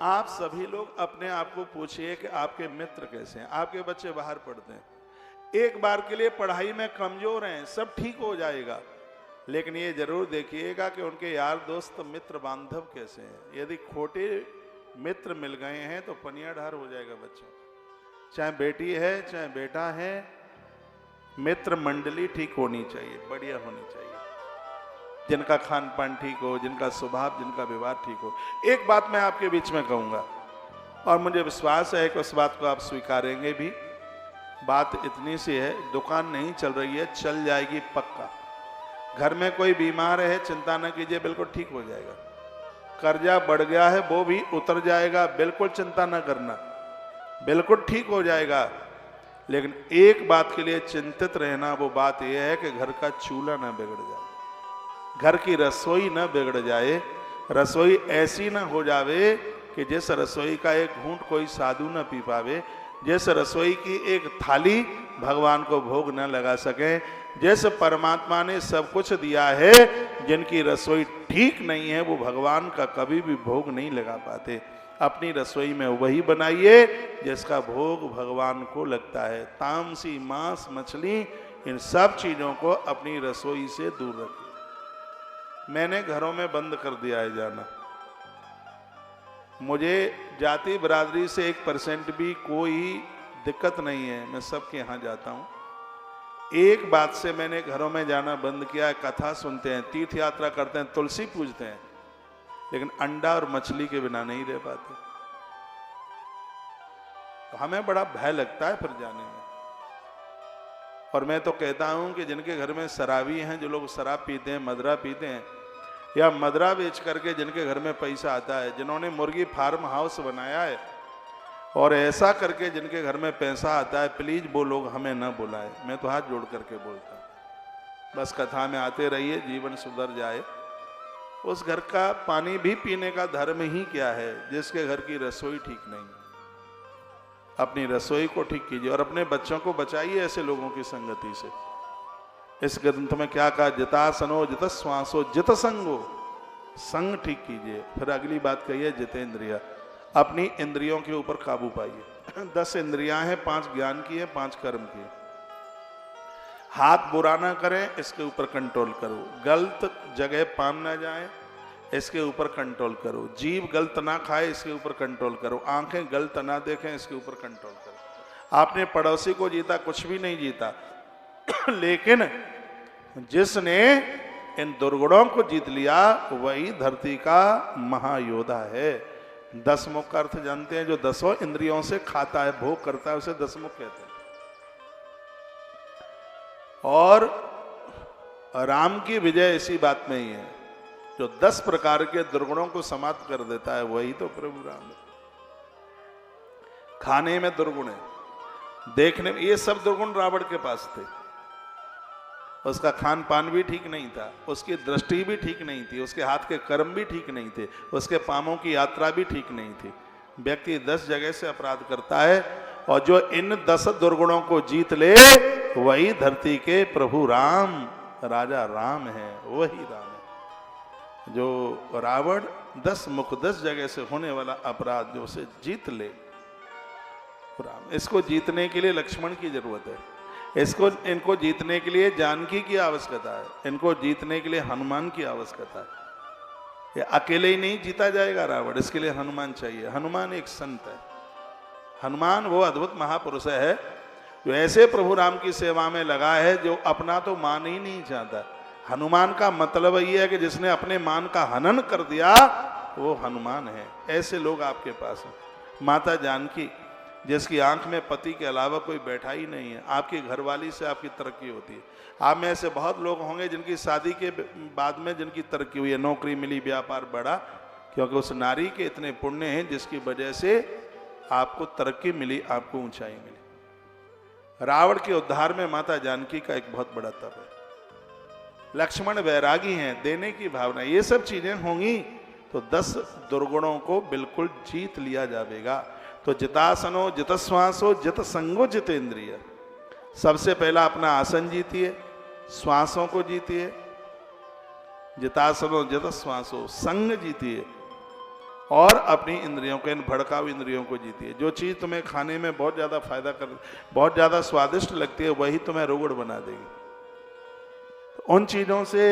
आप सभी लोग अपने आप को पूछिए कि आपके मित्र कैसे हैं। आपके बच्चे बाहर पढ़ते हैं, एक बार के लिए पढ़ाई में कमजोर हैं, सब ठीक हो जाएगा, लेकिन ये जरूर देखिएगा कि उनके यार दोस्त मित्र बांधव कैसे हैं। यदि खोटे मित्र मिल गए हैं तो पनिया ढार हो जाएगा बच्चों, चाहे बेटी है चाहे बेटा है। मित्र मंडली ठीक होनी चाहिए, बढ़िया होनी चाहिए, जिनका खान पान ठीक हो, जिनका स्वभाव, जिनका व्यवहार ठीक हो। एक बात मैं आपके बीच में कहूंगा और मुझे विश्वास है कि उस बात को आप स्वीकारेंगे भी। बात इतनी सी है, दुकान नहीं चल रही है, चल जाएगी पक्का। घर में कोई बीमार है, चिंता न कीजिए, बिल्कुल ठीक हो जाएगा। कर्जा बढ़ गया है, वो भी उतर जाएगा, बिल्कुल चिंता न करना, बिल्कुल ठीक हो जाएगा। लेकिन एक बात के लिए चिंतित रहना, वो बात यह है कि घर का चूल्हा न बिगड़ जाए, घर की रसोई न बिगड़ जाए, रसोई ऐसी न हो जावे कि जिस रसोई का एक घूंट कोई साधु न पी पावे, जिस रसोई की एक थाली भगवान को भोग न लगा सके। जिस परमात्मा ने सब कुछ दिया है, जिनकी रसोई ठीक नहीं है, वो भगवान का कभी भी भोग नहीं लगा पाते। अपनी रसोई में वही बनाइए जिसका भोग भगवान को लगता है। तामसी, मांस, मछली, इन सब चीजों को अपनी रसोई से दूर रखिए। मैंने घरों में बंद कर दिया है जाना। मुझे जाति बरादरी से 1% भी कोई दिक्कत नहीं है, मैं सबके यहाँ जाता हूँ। एक बात से मैंने घरों में जाना बंद किया है, कथा सुनते हैं, तीर्थ यात्रा करते हैं, तुलसी पूजते हैं, लेकिन अंडा और मछली के बिना नहीं रह पाते। तो हमें बड़ा भय लगता है फिर जाने में। और मैं तो कहता हूं कि जिनके घर में शराबी हैं, जो लोग शराब पीते हैं, मदरा पीते हैं, या मदरा बेच करके जिनके घर में पैसा आता है, जिन्होंने मुर्गी फार्म हाउस बनाया है और ऐसा करके जिनके घर में पैसा आता है, प्लीज वो लोग हमें न बुलाए। मैं तो हाथ जोड़ करके बोलता हूँ, बस कथा में आते रहिए, जीवन सुधर जाए। उस घर का पानी भी पीने का धर्म ही क्या है जिसके घर की रसोई ठीक नहीं। अपनी रसोई को ठीक कीजिए और अपने बच्चों को बचाइए ऐसे लोगों की संगति से। इस ग्रंथ में क्या कहा, जितासनो जित श्वासो जित संगो, संग ठीक कीजिए। फिर अगली बात कही है जितेंद्रिया, अपनी इंद्रियों के ऊपर काबू पाइए। 10 इंद्रियां हैं, 5 ज्ञान की है, 5 कर्म की है। हाथ बुरा ना करें, इसके ऊपर कंट्रोल करो। गलत जगह पान ना जाए, इसके ऊपर कंट्रोल करो। जीभ गलत ना खाए, इसके ऊपर कंट्रोल करो। आंखें गलत ना देखें, इसके ऊपर कंट्रोल करो। आपने पड़ोसी को जीता, कुछ भी नहीं जीता, लेकिन जिसने इन दुर्गुणों को जीत लिया वही धरती का महायोद्धा है। 10 मुख का अर्थ जानते हैं, जो 10 इंद्रियों से खाता है, भोग करता है, उसे 10 मुख कहते हैं। और राम की विजय इसी बात में ही है, जो 10 प्रकार के दुर्गुणों को समाप्त कर देता है, वही तो प्रभु राम है। खाने में दुर्गुण है, देखने में, ये सब दुर्गुण रावण के पास थे। उसका खान पान भी ठीक नहीं था, उसकी दृष्टि भी ठीक नहीं थी, उसके हाथ के कर्म भी ठीक नहीं थे, उसके पांवों की यात्रा भी ठीक नहीं थी। व्यक्ति 10 जगह से अपराध करता है, और जो इन 10 दुर्गुणों को जीत ले वही धरती के प्रभु राम, राजा राम है, वही राम है। जो रावण 10 मुख 10 जगह से होने वाला अपराध जो उसे जीत ले, राम। इसको जीतने के लिए लक्ष्मण की जरूरत है, इनको जीतने के लिए जानकी की आवश्यकता है, इनको जीतने के लिए हनुमान की आवश्यकता है। ये अकेले ही नहीं जीता जाएगा रावण, इसके लिए हनुमान चाहिए। हनुमान एक संत है, हनुमान वो अद्भुत महापुरुष है जो ऐसे प्रभु राम की सेवा में लगा है, जो अपना तो मान ही नहीं चाहता। हनुमान का मतलब ये है कि जिसने अपने मान का हनन कर दिया वो हनुमान है। ऐसे लोग आपके पास हैं। माता जानकी, जिसकी आंख में पति के अलावा कोई बैठा ही नहीं है, आपकी घरवाली से आपकी तरक्की होती है। आप में ऐसे बहुत लोग होंगे जिनकी शादी के बाद में जिनकी तरक्की हुई है, नौकरी मिली, व्यापार बढ़ा, क्योंकि उस नारी के इतने पुण्य हैं जिसकी वजह से आपको तरक्की मिली, आपको ऊंचाई मिली। रावण के उद्धार में माता जानकी का एक बहुत बड़ा तप है। लक्ष्मण वैरागी हैं, देने की भावना, ये सब चीजें होंगी तो 10 दुर्गुणों को बिल्कुल जीत लिया जाएगा। तो जितासनो जित श्वासो जित संगो जित इंद्रिय। सबसे पहला अपना आसन जीतिए, श्वासों को जीतिए। जितासनो जित श्वासो, संग जीतिए। और अपनी इंद्रियों को, इन भड़काऊ इंद्रियों को जीतिए। जो चीज़ तुम्हें खाने में बहुत ज़्यादा फायदा कर, बहुत ज़्यादा स्वादिष्ट लगती है, वही तुम्हें रोगड़ बना देगी। तो उन चीज़ों से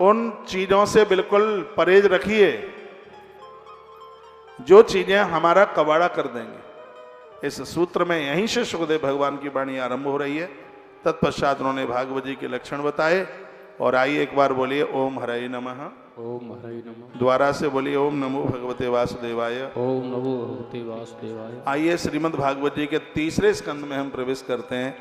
उन चीज़ों से बिल्कुल परहेज रखिए जो चीज़ें हमारा कबाड़ा कर देंगे। इस सूत्र में यहीं से सुखदेव भगवान की वाणी आरंभ हो रही है। तत्पश्चात उन्होंने भागवत जी के लक्षण बताए। और आइए एक बार बोलिए ओम हरये नमः। ओम हरये नमः। द्वारा से बोलिए ओम नमो भगवते वासुदेवाय। ओम नमो भगवते वासुदेवाय। आइए श्रीमद् भागवत जी के तीसरे स्कंद में हम प्रवेश करते हैं,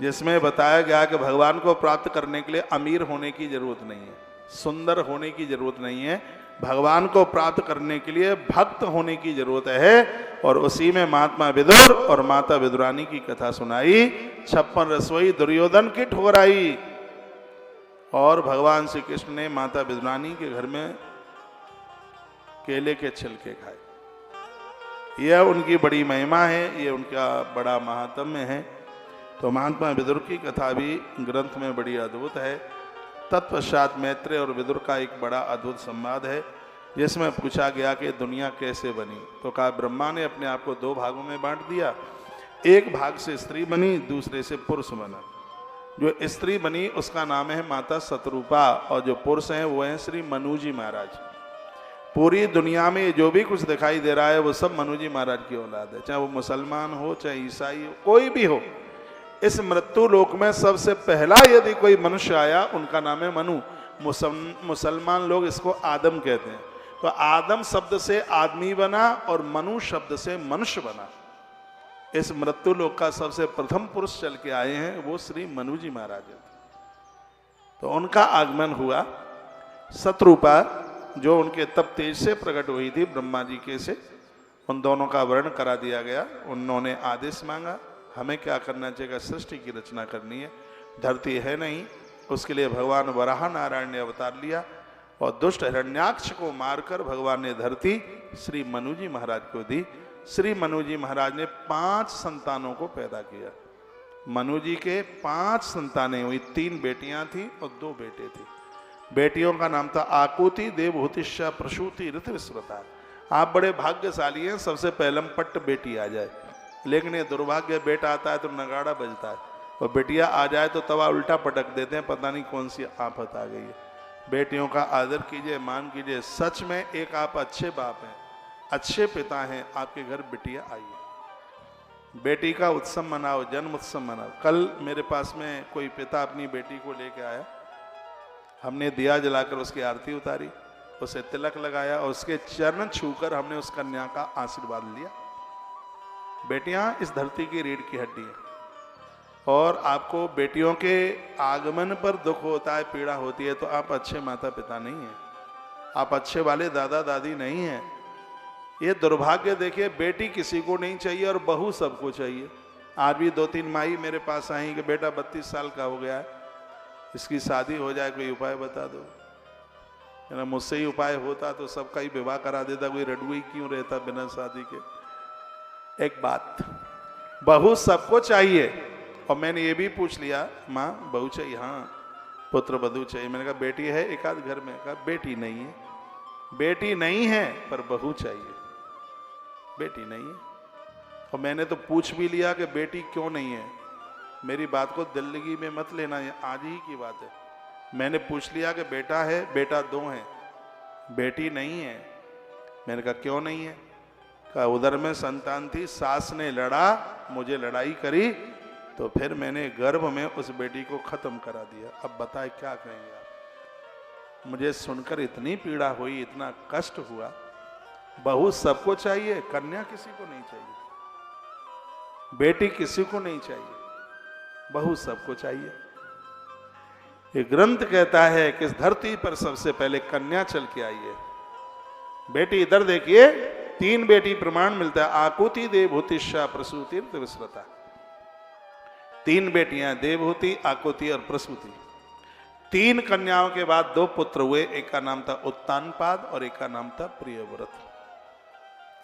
जिसमें बताया गया कि भगवान को प्राप्त करने के लिए अमीर होने की जरूरत नहीं है, सुंदर होने की जरूरत नहीं है। भगवान को प्राप्त करने के लिए भक्त होने की जरूरत है। और उसी में महात्मा विदुर और माता विदुरानी की कथा सुनाई। 56 रसोई दुर्योधन की ठुकराई और भगवान श्री कृष्ण ने माता विदुरानी के घर में केले के छिलके खाए। यह उनकी बड़ी महिमा है, ये उनका बड़ा महात्म्य है। तो महात्मा विदुर की कथा भी ग्रंथ में बड़ी अद्भुत है। तत्पश्चात मैत्रेय और विदुर का एक बड़ा अद्भुत संवाद है, जिसमें पूछा गया कि दुनिया कैसे बनी। तो कहा ब्रह्मा ने अपने आप को 2 भागों में बांट दिया। एक भाग से स्त्री बनी, दूसरे से पुरुष बना। जो स्त्री बनी उसका नाम है माता शतरूपा, और जो पुरुष हैं वो हैं श्री मनु जी महाराज। पूरी दुनिया में जो भी कुछ दिखाई दे रहा है वो सब मनु जी महाराज की औलाद है, चाहे वो मुसलमान हो चाहे ईसाई हो, कोई भी हो। इस मृत्यु लोक में सबसे पहला यदि कोई मनुष्य आया, उनका नाम है मनु। मुसलमान लोग इसको आदम कहते हैं। तो आदम शब्द से आदमी बना और मनु शब्द से मनुष्य बना। इस मृत्यु लोक का सबसे प्रथम पुरुष चल के आए हैं, वो श्री मनु जी महाराज है। तो उनका आगमन हुआ। शतरूपा जो उनके तप तेज से प्रकट हुई थी ब्रह्मा जी के से, उन दोनों का वर्णन करा दिया गया। उन्होंने आदेश मांगा, हमें क्या करना चाहिए, सृष्टि की रचना करनी है, धरती है नहीं। उसके लिए भगवान वराह नारायण ने अवतार लिया और दुष्ट हिरण्याक्ष को मारकर भगवान ने धरती श्री मनु जी महाराज को दी। श्री मनु जी महाराज ने 5 संतानों को पैदा किया। मनु जी के 5 संतानें हुई, 3 बेटियां थी और 2 बेटे थे। बेटियों का नाम था आकुति, देवहूतिश्चा, प्रसूति, ऋतविस्वता। आप बड़े भाग्यशाली हैं, सबसे पहलम पट्ट बेटी आ जाए। लेकिन ये दुर्भाग्य, बेटा आता है तो नगाड़ा बजता है, और बेटियां आ जाए तो तवा उल्टा पटक देते हैं, पता नहीं कौन सी आफत आ गई है। बेटियों का आदर कीजिए, मान कीजिए। सच में एक आप अच्छे बाप हैं, अच्छे पिता हैं, आपके घर बिटिया आई है। बेटी का उत्सव मनाओ, जन्म उत्सव मनाओ। कल मेरे पास में कोई पिता अपनी बेटी को लेके आया, हमने दिया जलाकर उसकी आरती उतारी, उसे तिलक लगाया और उसके चरण छूकर हमने उस कन्या का आशीर्वाद लिया। बेटियां इस धरती की रीढ़ की हड्डी है, और आपको बेटियों के आगमन पर दुख होता है, पीड़ा होती है, तो आप अच्छे माता पिता नहीं हैं, आप अच्छे वाले दादा दादी नहीं हैं। ये दुर्भाग्य देखिए, बेटी किसी को नहीं चाहिए और बहू सबको चाहिए। आज भी 2-3 माई मेरे पास आई कि बेटा 32 साल का हो गया है, इसकी शादी हो जाए, कोई उपाय बता दो। ना मुझसे ही उपाय होता तो सबका ही विवाह करा देता, कोई रडुई क्यों रहता बिना शादी के। एक बात, बहू सबको चाहिए। और मैंने ये भी पूछ लिया, माँ बहू चाहिए? हाँ। पुत्र वधू चाहिए? मैंने कहा बेटी है एक आध घर में? कहा बेटी नहीं है। बेटी नहीं है पर बहू चाहिए, बेटी नहीं है। और मैंने तो पूछ भी लिया कि बेटी क्यों नहीं है। मेरी बात को दिल्लगी में मत लेना, ये आज ही की बात है। मैंने पूछ लिया कि बेटा है, बेटा 2 है, बेटी नहीं है। मैंने कहा क्यों नहीं है? कहा उधर में संतान थी, सास ने लड़ा, मुझे लड़ाई करी, तो फिर मैंने गर्भ में उस बेटी को खत्म करा दिया। अब बताए क्या कहेंगे आप? मुझे सुनकर इतनी पीड़ा हुई, इतना कष्ट हुआ। बहू सबको चाहिए, कन्या किसी को नहीं चाहिए, बेटी किसी को नहीं चाहिए, बहू सबको चाहिए। ये ग्रंथ कहता है कि इस धरती पर सबसे पहले कन्या चल के आई है। बेटी इधर देखिए, 3 बेटी प्रमाण मिलता है, आकुति, देवहूतिश्चा, प्रसूति, ऋतविस्वता। 3 बेटियां, देवहूति, आकुति और प्रसूति। 3 कन्याओं के बाद 2 पुत्र हुए। एक का नाम था उत्तानपाद और एक का नाम था प्रियव्रत।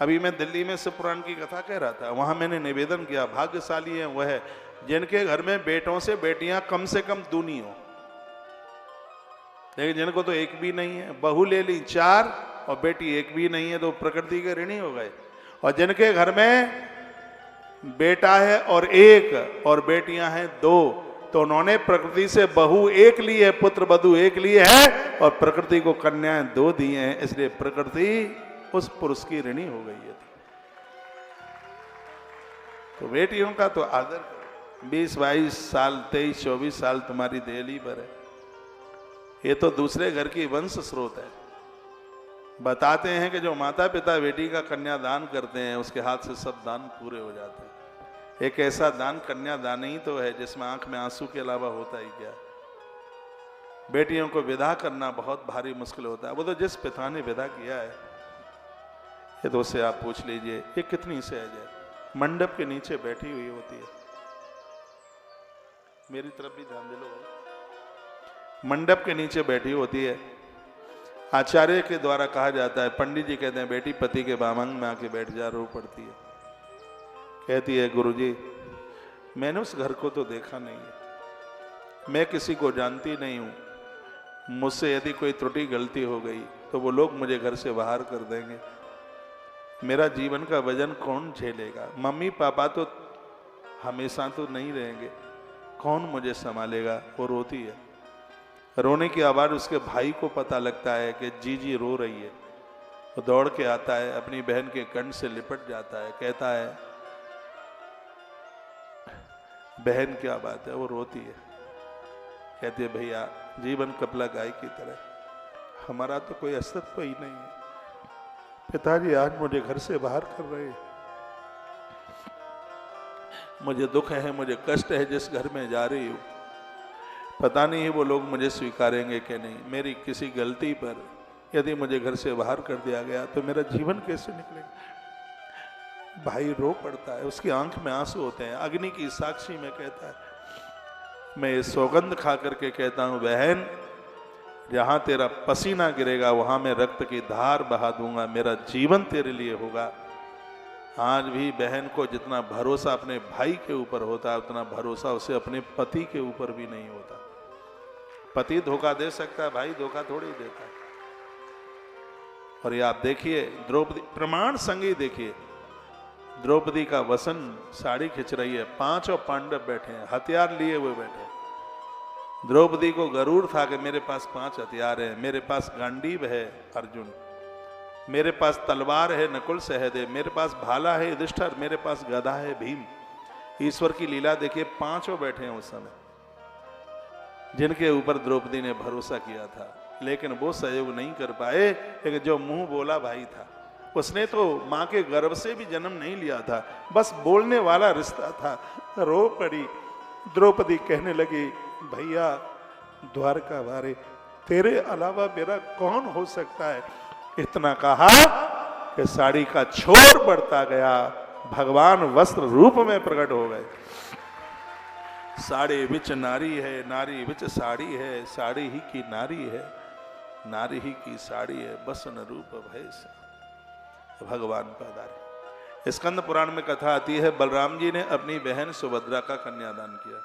अभी मैं दिल्ली में शिवपुराण की कथा कह रहा था, वहां मैंने निवेदन किया, भाग्यशाली है वह है जिनके घर में बेटों से बेटियां कम से कम दूनी हो। लेकिन जिनको तो एक भी नहीं है, बहू ले ली 4 और बेटी एक भी नहीं है, तो प्रकृति के ऋणी हो गए। और जिनके घर में बेटा है और 1 और बेटियां हैं 2, तो उन्होंने प्रकृति से बहू 1 ली है, पुत्र वधू 1 लिए है और प्रकृति को कन्याएं 2 दिए हैं, इसलिए प्रकृति उस पुरुष की ऋणी हो गई है। तो बेटियों का तो आदर करो। 20-22 साल 23-24 साल तुम्हारी देहली पर है, ये तो दूसरे घर की वंश स्रोत है। बताते हैं कि जो माता पिता बेटी का कन्यादान करते हैं उसके हाथ से सब दान पूरे हो जाते हैं। एक ऐसा दान कन्यादान ही तो है जिसमें आंख में आंसू के अलावा होता ही क्या। बेटियों को विदा करना बहुत भारी मुश्किल होता है। वो तो जिस पिता ने विदा किया है, ये तो उससे आप पूछ लीजिए ये कितनी सहज है। मंडप के नीचे बैठी हुई होती है, मेरी तरफ भी ध्यान दे लो भाई। मंडप के नीचे बैठी होती है, आचार्य के द्वारा कहा जाता है, पंडित जी कहते हैं बेटी पति के बामंग में आके बैठ जा, रो पड़ती है। कहती है गुरुजी मैंने उस घर को तो देखा नहीं है, मैं किसी को जानती नहीं हूँ, मुझसे यदि कोई त्रुटि गलती हो गई तो वो लोग मुझे घर से बाहर कर देंगे, मेरा जीवन का वजन कौन झेलेगा। मम्मी पापा तो हमेशा तो नहीं रहेंगे, कौन मुझे संभालेगा। वो रोती है। रोने की आवाज़ उसके भाई को पता लगता है कि जीजी रो रही है। वो दौड़ के आता है, अपनी बहन के कंठ से लिपट जाता है, कहता है बहन क्या बात है। वो रोती है, कहती है भैया जीवन कपला गाय की तरह, हमारा तो कोई अस्तित्व ही नहीं है। पिताजी आज मुझे घर से बाहर कर रहे हैं, मुझे दुख है, मुझे कष्ट है जिस घर में जा रही हूँ। पता नहीं वो लोग मुझे स्वीकारेंगे कि नहीं। मेरी किसी गलती पर यदि मुझे घर से बाहर कर दिया गया तो मेरा जीवन कैसे निकलेगा। भाई रो पड़ता है, उसकी आंख में आंसू होते हैं। अग्नि की साक्षी में कहता है मैं ये सौगंध खा करके कहता हूँ बहन, जहां तेरा पसीना गिरेगा वहां मैं रक्त की धार बहा दूंगा, मेरा जीवन तेरे लिए होगा। आज भी बहन को जितना भरोसा अपने भाई के ऊपर होता है उतना भरोसा उसे अपने पति के ऊपर भी नहीं होता। पति धोखा दे सकता है, भाई धोखा थोड़ी देता है। और ये आप देखिए द्रौपदी, प्रमाण संगी देखिए, द्रौपदी का वसन साड़ी खिंच रही है, 5 पांडव बैठे हैं, हथियार लिए हुए बैठे हैं। द्रौपदी को गरूर था कि मेरे पास 5 हथियार हैं, मेरे पास गांडीव है अर्जुन, मेरे पास तलवार है नकुल सहदेव, मेरे पास भाला है युधिष्ठिर, मेरे पास गदा है भीम। ईश्वर की लीला देखिए, 5 बैठे हैं उस समय जिनके ऊपर द्रौपदी ने भरोसा किया था, लेकिन वो सहयोग नहीं कर पाए। लेकिन जो मुंह बोला भाई था, उसने तो मां के गर्भ से भी जन्म नहीं लिया था, बस बोलने वाला रिश्ता था। रो पड़ी द्रौपदी, कहने लगी भैया द्वारका वारे, तेरे अलावा मेरा कौन हो सकता है। इतना कहा कि साड़ी का छोर बढ़ता गया, भगवान वस्त्र रूप में प्रकट हो गए। साड़ी विच नारी है, नारी विच साड़ी है, साड़ी ही की नारी है, नारी ही की साड़ी है, बसन रूप भय से भगवान पधारे। स्कंद पुराण में कथा आती है, बलराम जी ने अपनी बहन सुभद्रा का कन्यादान किया।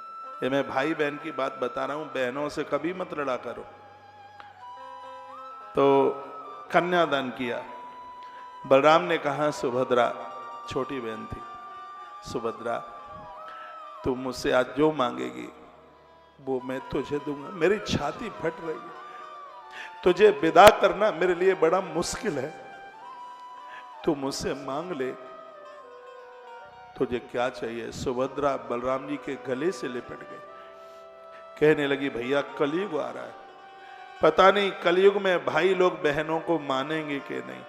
ये मैं भाई बहन की बात बता रहा हूं, बहनों से कभी मत लड़ा करो। तो कन्यादान किया। बलराम ने कहा सुभद्रा, छोटी बहन थी, सुभद्रा तू मुझसे आज जो मांगेगी वो मैं तुझे दूंगा। मेरी छाती फट रही है, तुझे विदा करना मेरे लिए बड़ा मुश्किल है, तू मुझसे मांग ले, तुझे क्या चाहिए। सुभद्रा बलराम जी के गले से लिपट गई, कहने लगी भैया कलयुग आ रहा है, पता नहीं कलयुग में भाई लोग बहनों को मानेंगे कि नहीं।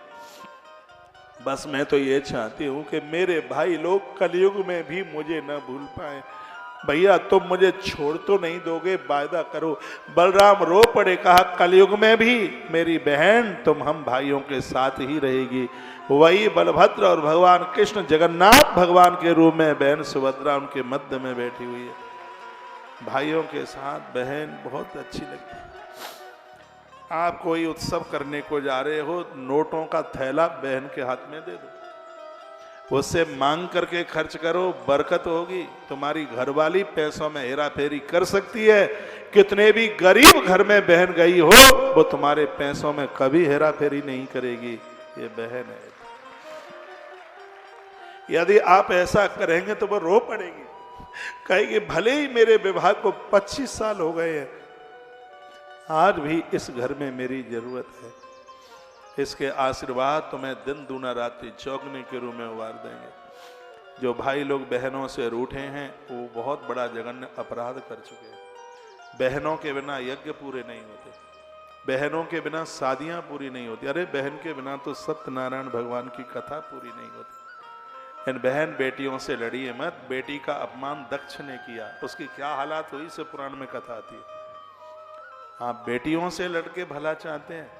बस मैं तो ये चाहती हूं कि मेरे भाई लोग कलयुग में भी मुझे न भूल पाए। भैया तुम मुझे छोड़ तो नहीं दोगे, वायदा करो। बलराम रो पड़े, कहा कलयुग में भी मेरी बहन तुम हम भाइयों के साथ ही रहेगी। वही बलभद्र और भगवान कृष्ण जगन्नाथ भगवान के रूप में बहन सुभद्रा उनके मध्य में बैठी हुई है। भाइयों के साथ बहन बहुत अच्छी लगती है। आप कोई उत्सव करने को जा रहे हो, नोटों का थैला बहन के हाथ में दे दो, उससे मांग करके खर्च करो, बरकत होगी। तुम्हारी घरवाली पैसों में हेरा फेरी कर सकती है, कितने भी गरीब घर में बहन गई हो वो तुम्हारे पैसों में कभी हेरा फेरी नहीं करेगी। ये बहन है। यदि आप ऐसा करेंगे तो वो रो पड़ेगी, कहेगी भले ही मेरे विवाह को 25 साल हो गए हैं, आज भी इस घर में मेरी जरूरत है। इसके आशीर्वाद तुम्हें दिन दूना रात्रि चौगने के रूप में उबार देंगे। जो भाई लोग बहनों से रूठे हैं वो बहुत बड़ा जघन्य अपराध कर चुके हैं। बहनों के बिना यज्ञ पूरे नहीं होते, बहनों के बिना शादियां पूरी नहीं होती। अरे बहन के बिना तो सत्यनारायण भगवान की कथा पूरी नहीं होती। इन बहन बेटियों से लड़िए मत। बेटी का अपमान दक्ष ने किया, उसकी क्या हालात हुई से पुराण में कथा आती है। आप बेटियों से लड़के भला चाहते हैं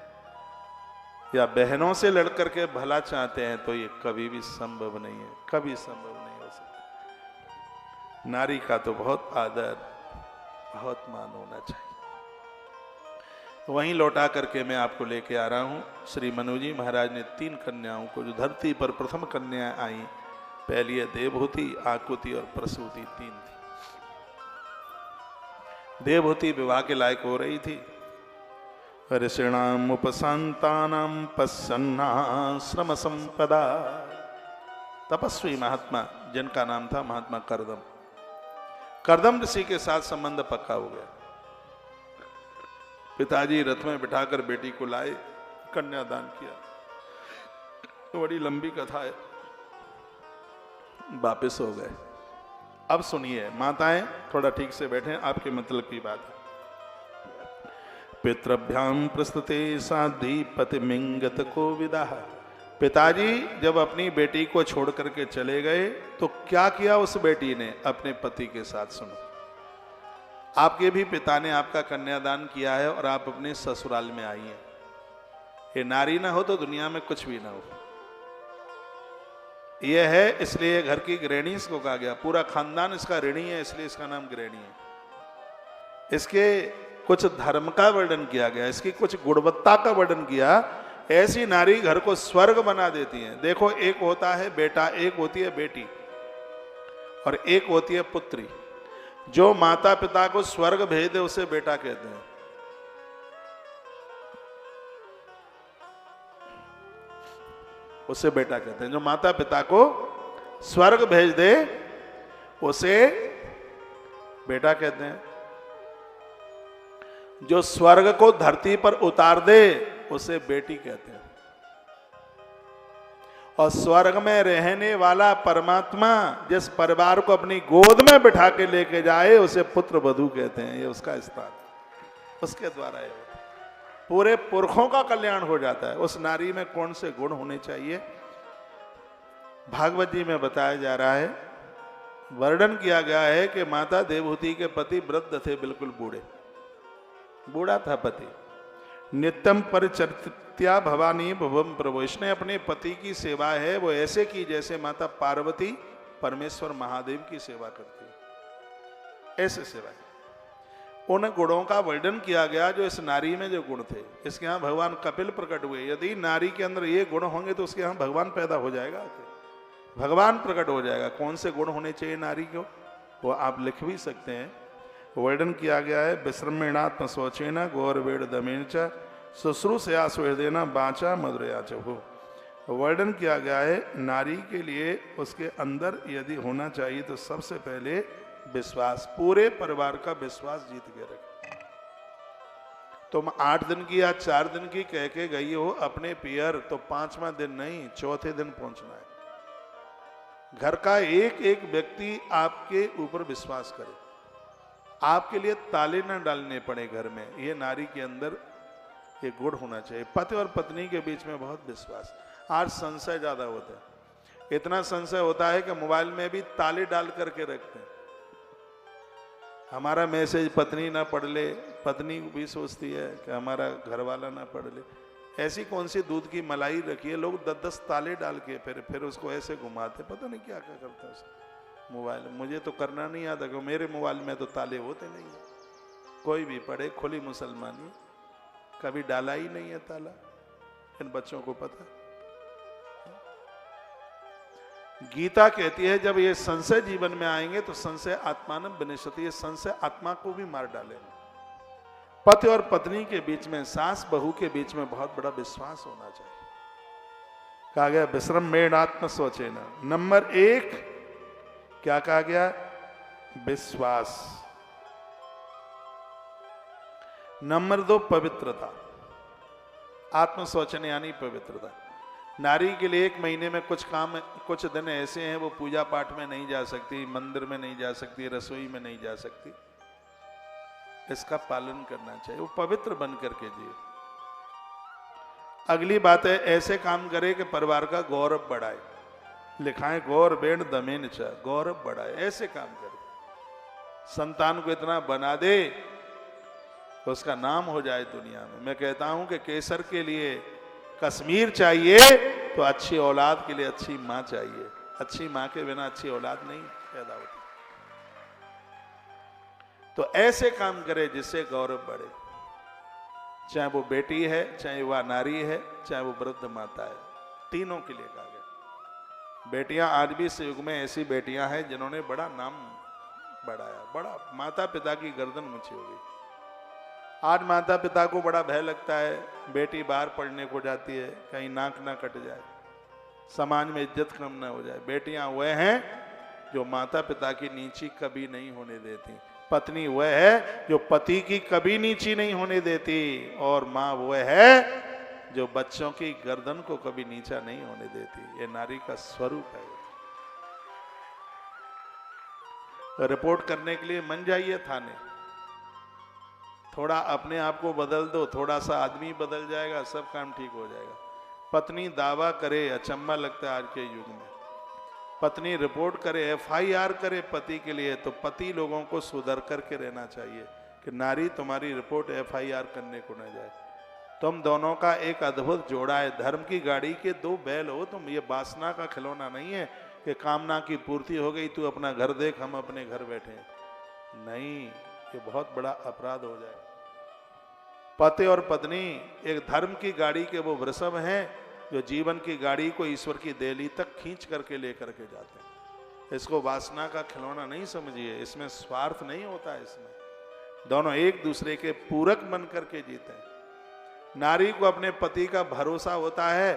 या बहनों से लड़कर के भला चाहते हैं तो ये कभी भी संभव नहीं है, कभी संभव नहीं हो सकता। नारी का तो बहुत आदर, बहुत मान होना चाहिए। वहीं लौटा करके मैं आपको लेके आ रहा हूं। श्री मनु जी महाराज ने 3 कन्याओं को, जो धरती पर प्रथम कन्या आई, पहली है देवहूति, आकुति और प्रसूति, 3 थी। देवहूति विवाह के लायक हो रही थी। ऋषिणाम उपशांतानाम पश्चन्नाश्रम संपदा, तपस्वी महात्मा जिनका नाम था महात्मा करदम। करदम ऋषि के साथ संबंध पक्का हो गया। पिताजी रथ में बिठाकर बेटी को लाए, कन्यादान किया। बड़ी लंबी कथा है, वापिस हो गए। अब सुनिए माताएं, थोड़ा ठीक से बैठे, आपके मतलब की बात है। पितृभ्याम प्रस्तुते साधी पतिमिंगत को विदाह। पिताजी जब अपनी बेटी को छोड़ करके चले गए तो क्या किया उस बेटी ने अपने पति के साथ? सुनो, आपके भी पिता ने आपका कन्यादान किया है और आप अपने ससुराल में आई हैं। ये नारी ना हो तो दुनिया में कुछ भी ना हो। यह है, इसलिए घर की गृहिणी इसको कहा गया। पूरा खानदान इसका ऋणी है, इसलिए इसका नाम गृहिणी है। इसके कुछ धर्म का वर्णन किया गया, इसकी कुछ गुणवत्ता का वर्णन किया। ऐसी नारी घर को स्वर्ग बना देती है। देखो, एक होता है बेटा, एक होती है बेटी और एक होती है पुत्री। जो माता पिता को स्वर्ग भेज दे उसे बेटा कहते हैं। उसे बेटा कहते हैं। जो माता पिता को स्वर्ग भेज दे उसे बेटा कहते हैं। जो स्वर्ग को धरती पर उतार दे उसे बेटी कहते हैं। और स्वर्ग में रहने वाला परमात्मा जिस परिवार को अपनी गोद में बिठा के लेके जाए उसे पुत्र वधू कहते हैं। ये उसका स्थान, उसके द्वारा ये पूरे पुरखों का कल्याण हो जाता है। उस नारी में कौन से गुण होने चाहिए? भागवत जी में बताया जा रहा है, वर्णन किया गया है कि माता देवहूति के पति वृद्ध थे, बिल्कुल बूढ़े, बूढ़ा था पति। नित्यम परिचर्या भवानी भवम प्रभु। इसने अपने पति की सेवा है वो ऐसे की जैसे माता पार्वती परमेश्वर महादेव की सेवा करती है, ऐसे सेवा है। उन गुणों का वर्णन किया गया जो इस नारी में जो गुण थे। इसके यहाँ भगवान कपिल प्रकट हुए। यदि नारी के अंदर ये गुण होंगे तो उसके यहाँ भगवान पैदा हो जाएगा, भगवान प्रकट हो जाएगा। कौन से गुण होने चाहिए नारी को, वो आप लिख भी सकते हैं। वर्णन किया गया है, विश्रमेणात्म शौचेन गौर वेद दमेन च शुश्रूषया स्वेदेना बाचा मधुरया च हो। वर्णन किया गया है नारी के लिए उसके अंदर यदि होना चाहिए तो सबसे पहले विश्वास, पूरे परिवार का विश्वास जीत के रखे। तुम 8 दिन की या 4 दिन की कह के गई हो अपने पियर, तो 5वां दिन नहीं, चौथे दिन पहुंचना है। घर का एक एक व्यक्ति आपके ऊपर विश्वास करे, आपके लिए ताले न डालने पड़े घर में। ये नारी के अंदर ये गुण होना चाहिए। पति और पत्नी के बीच में बहुत विश्वास। आज संशय ज्यादा होता है, इतना संशय होता है कि मोबाइल में भी ताले डाल करके रखते हैं। हमारा मैसेज पत्नी ना पढ़ ले, पत्नी भी सोचती है कि हमारा घर वाला ना पढ़ ले। ऐसी कौन सी दूध की मलाई रखी है, लोग 10-10 ताले डाल के फिर उसको ऐसे घुमाते, पता नहीं क्या क्या करते हैं मोबाइल। मुझे तो करना नहीं आता कि मेरे मोबाइल में तो ताले होते नहीं है। कोई भी पढ़े, खुली मुसलमानी, कभी डाला ही नहीं है ताला। इन बच्चों को पता। गीता कहती है जब ये संशय जीवन में आएंगे तो संशय आत्मानं विनश्यति, ये संशय आत्मा को भी मार डालेंगे। पति और पत्नी के बीच में, सास बहू के बीच में बहुत बड़ा विश्वास होना चाहिए। कहा गया विश्रमेण आत्म स्वचेन। नंबर 1 क्या कहा गया? विश्वास। नंबर 2 पवित्रता। आत्म स्वचन यानी पवित्रता। नारी के लिए 1 महीने में कुछ दिन ऐसे हैं वो पूजा पाठ में नहीं जा सकती, मंदिर में नहीं जा सकती, रसोई में नहीं जा सकती। इसका पालन करना चाहिए, वो पवित्र बन करके जिए। अगली बात है ऐसे काम करे कि परिवार का गौरव बढ़ाए। लिखाएं गौरवेण दमेन च, गौरव बढ़ाए, ऐसे काम करे। संतान को इतना बना दे तो उसका नाम हो जाए दुनिया में। मैं कहता हूं कि केसर के लिए कश्मीर चाहिए तो अच्छी औलाद के लिए अच्छी मां चाहिए। अच्छी मां के बिना अच्छी औलाद नहीं पैदा होती। तो ऐसे काम करे जिससे गौरव बढ़े, चाहे वो बेटी है, चाहे वह नारी है, चाहे वो वृद्ध माता है, तीनों के लिए कहा गया। बेटियां आज भी इस युग में ऐसी बेटियां हैं जिन्होंने बड़ा नाम बढ़ाया, बड़ा माता पिता की गर्दन ऊंची हो गई। आज माता पिता को बड़ा भय लगता है, बेटी बाहर पढ़ने को जाती है, कहीं नाक ना कट जाए, समाज में इज्जत कम ना हो जाए। बेटियां वह हैं जो माता पिता की नीची कभी नहीं होने देती। पत्नी वह है जो पति की कभी नीची नहीं होने देती, और माँ वह है जो बच्चों की गर्दन को कभी नीचा नहीं होने देती। ये नारी का स्वरूप है। रिपोर्ट करने के लिए मन जाइए थाने, थोड़ा अपने आप को बदल दो, थोड़ा सा आदमी बदल जाएगा, सब काम ठीक हो जाएगा। पत्नी दावा करे, अचंभा लगता है आज के युग में। पत्नी रिपोर्ट करे, FIR करे पति के लिए, तो पति लोगों को सुधर करके रहना चाहिए कि नारी तुम्हारी रिपोर्ट FIR करने को न जाए। तुम दोनों का एक अद्भुत जोड़ा है, धर्म की गाड़ी के 2 बैल हो तुम। ये वासना का खिलौना नहीं है कि कामना की पूर्ति हो गई, तू अपना घर देख, हम अपने घर बैठे। नहीं, ये बहुत बड़ा अपराध हो जाए। पति और पत्नी एक धर्म की गाड़ी के वो वृषभ हैं जो जीवन की गाड़ी को ईश्वर की देली तक खींच करके लेकर के जाते हैं। इसको वासना का खिलौना नहीं समझिए, इसमें स्वार्थ नहीं होता है। इसमें दोनों एक दूसरे के पूरक बन करके जीते हैं। नारी को अपने पति का भरोसा होता है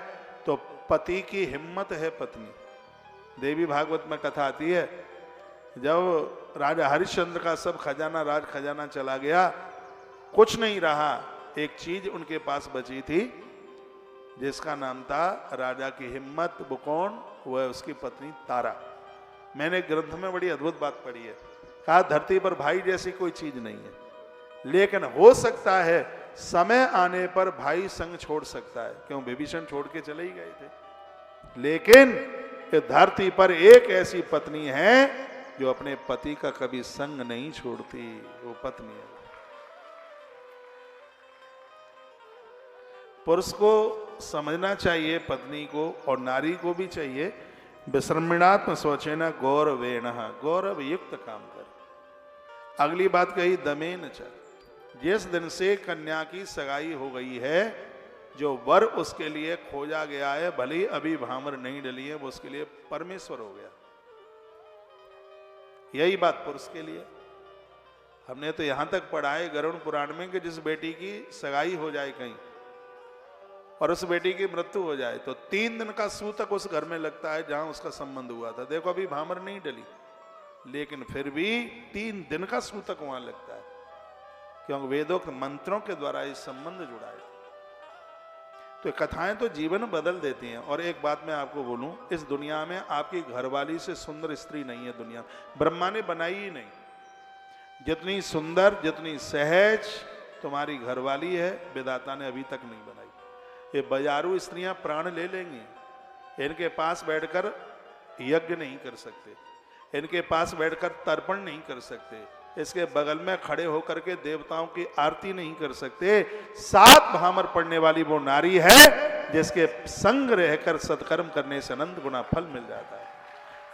तो पति की हिम्मत है पत्नी। देवी भागवत में कथा आती है, जब राजा हरिश्चंद्र का सब खजाना, राज खजाना चला गया, कुछ नहीं रहा, एक चीज उनके पास बची थी जिसका नाम था राजा की हिम्मत। वो कौन? वह उसकी पत्नी तारा। मैंने ग्रंथ में बड़ी अद्भुत बात पढ़ी है, कहा धरती पर भाई जैसी कोई चीज नहीं है, लेकिन हो सकता है समय आने पर भाई संग छोड़ सकता है। क्यों? विभीषण छोड़ के चले ही गए थे। लेकिन धरती पर एक ऐसी पत्नी है जो अपने पति का कभी संग नहीं छोड़ती, वो पत्नी है। पुरुष को समझना चाहिए पत्नी को, और नारी को भी चाहिए। विश्रमणात्म स्वचेन गौरवेण, गौरव युक्त काम कर। अगली बात कही दमेन च, जिस दिन से कन्या की सगाई हो गई है, जो वर उसके लिए खोजा गया है, भले ही अभी भामर नहीं डली है, वो उसके लिए परमेश्वर हो गया। यही बात पुरुष के लिए। हमने तो यहां तक पढ़ा है गरुड़ पुराण में कि जिस बेटी की सगाई हो जाए कहीं और उस बेटी की मृत्यु हो जाए तो 3 दिन का सूतक उस घर में लगता है जहां उसका संबंध हुआ था। देखो अभी भामर नहीं डली, लेकिन फिर भी 3 दिन का सूतक वहां लगता है, क्योंकि वेदोक्त मंत्रों के द्वारा इस संबंध जुड़ा है। तो कथाएं तो जीवन बदल देती हैं। और एक बात मैं आपको बोलूं, इस दुनिया में आपकी घरवाली से सुंदर स्त्री नहीं है दुनिया, ब्रह्मा ने बनाई ही नहीं। जितनी सुंदर, जितनी सहज तुम्हारी घरवाली है, विधाता ने अभी तक नहीं बनाई। ये बाजारू स्त्रियां प्राण ले लेंगी, इनके पास बैठकर यज्ञ नहीं कर सकते, इनके पास बैठकर तर्पण नहीं कर सकते, इसके बगल में खड़े होकर के देवताओं की आरती नहीं कर सकते। 7 भामर पड़ने वाली वो नारी है जिसके संग रहकर सत्कर्म करने से अनंत गुना फल मिल जाता है।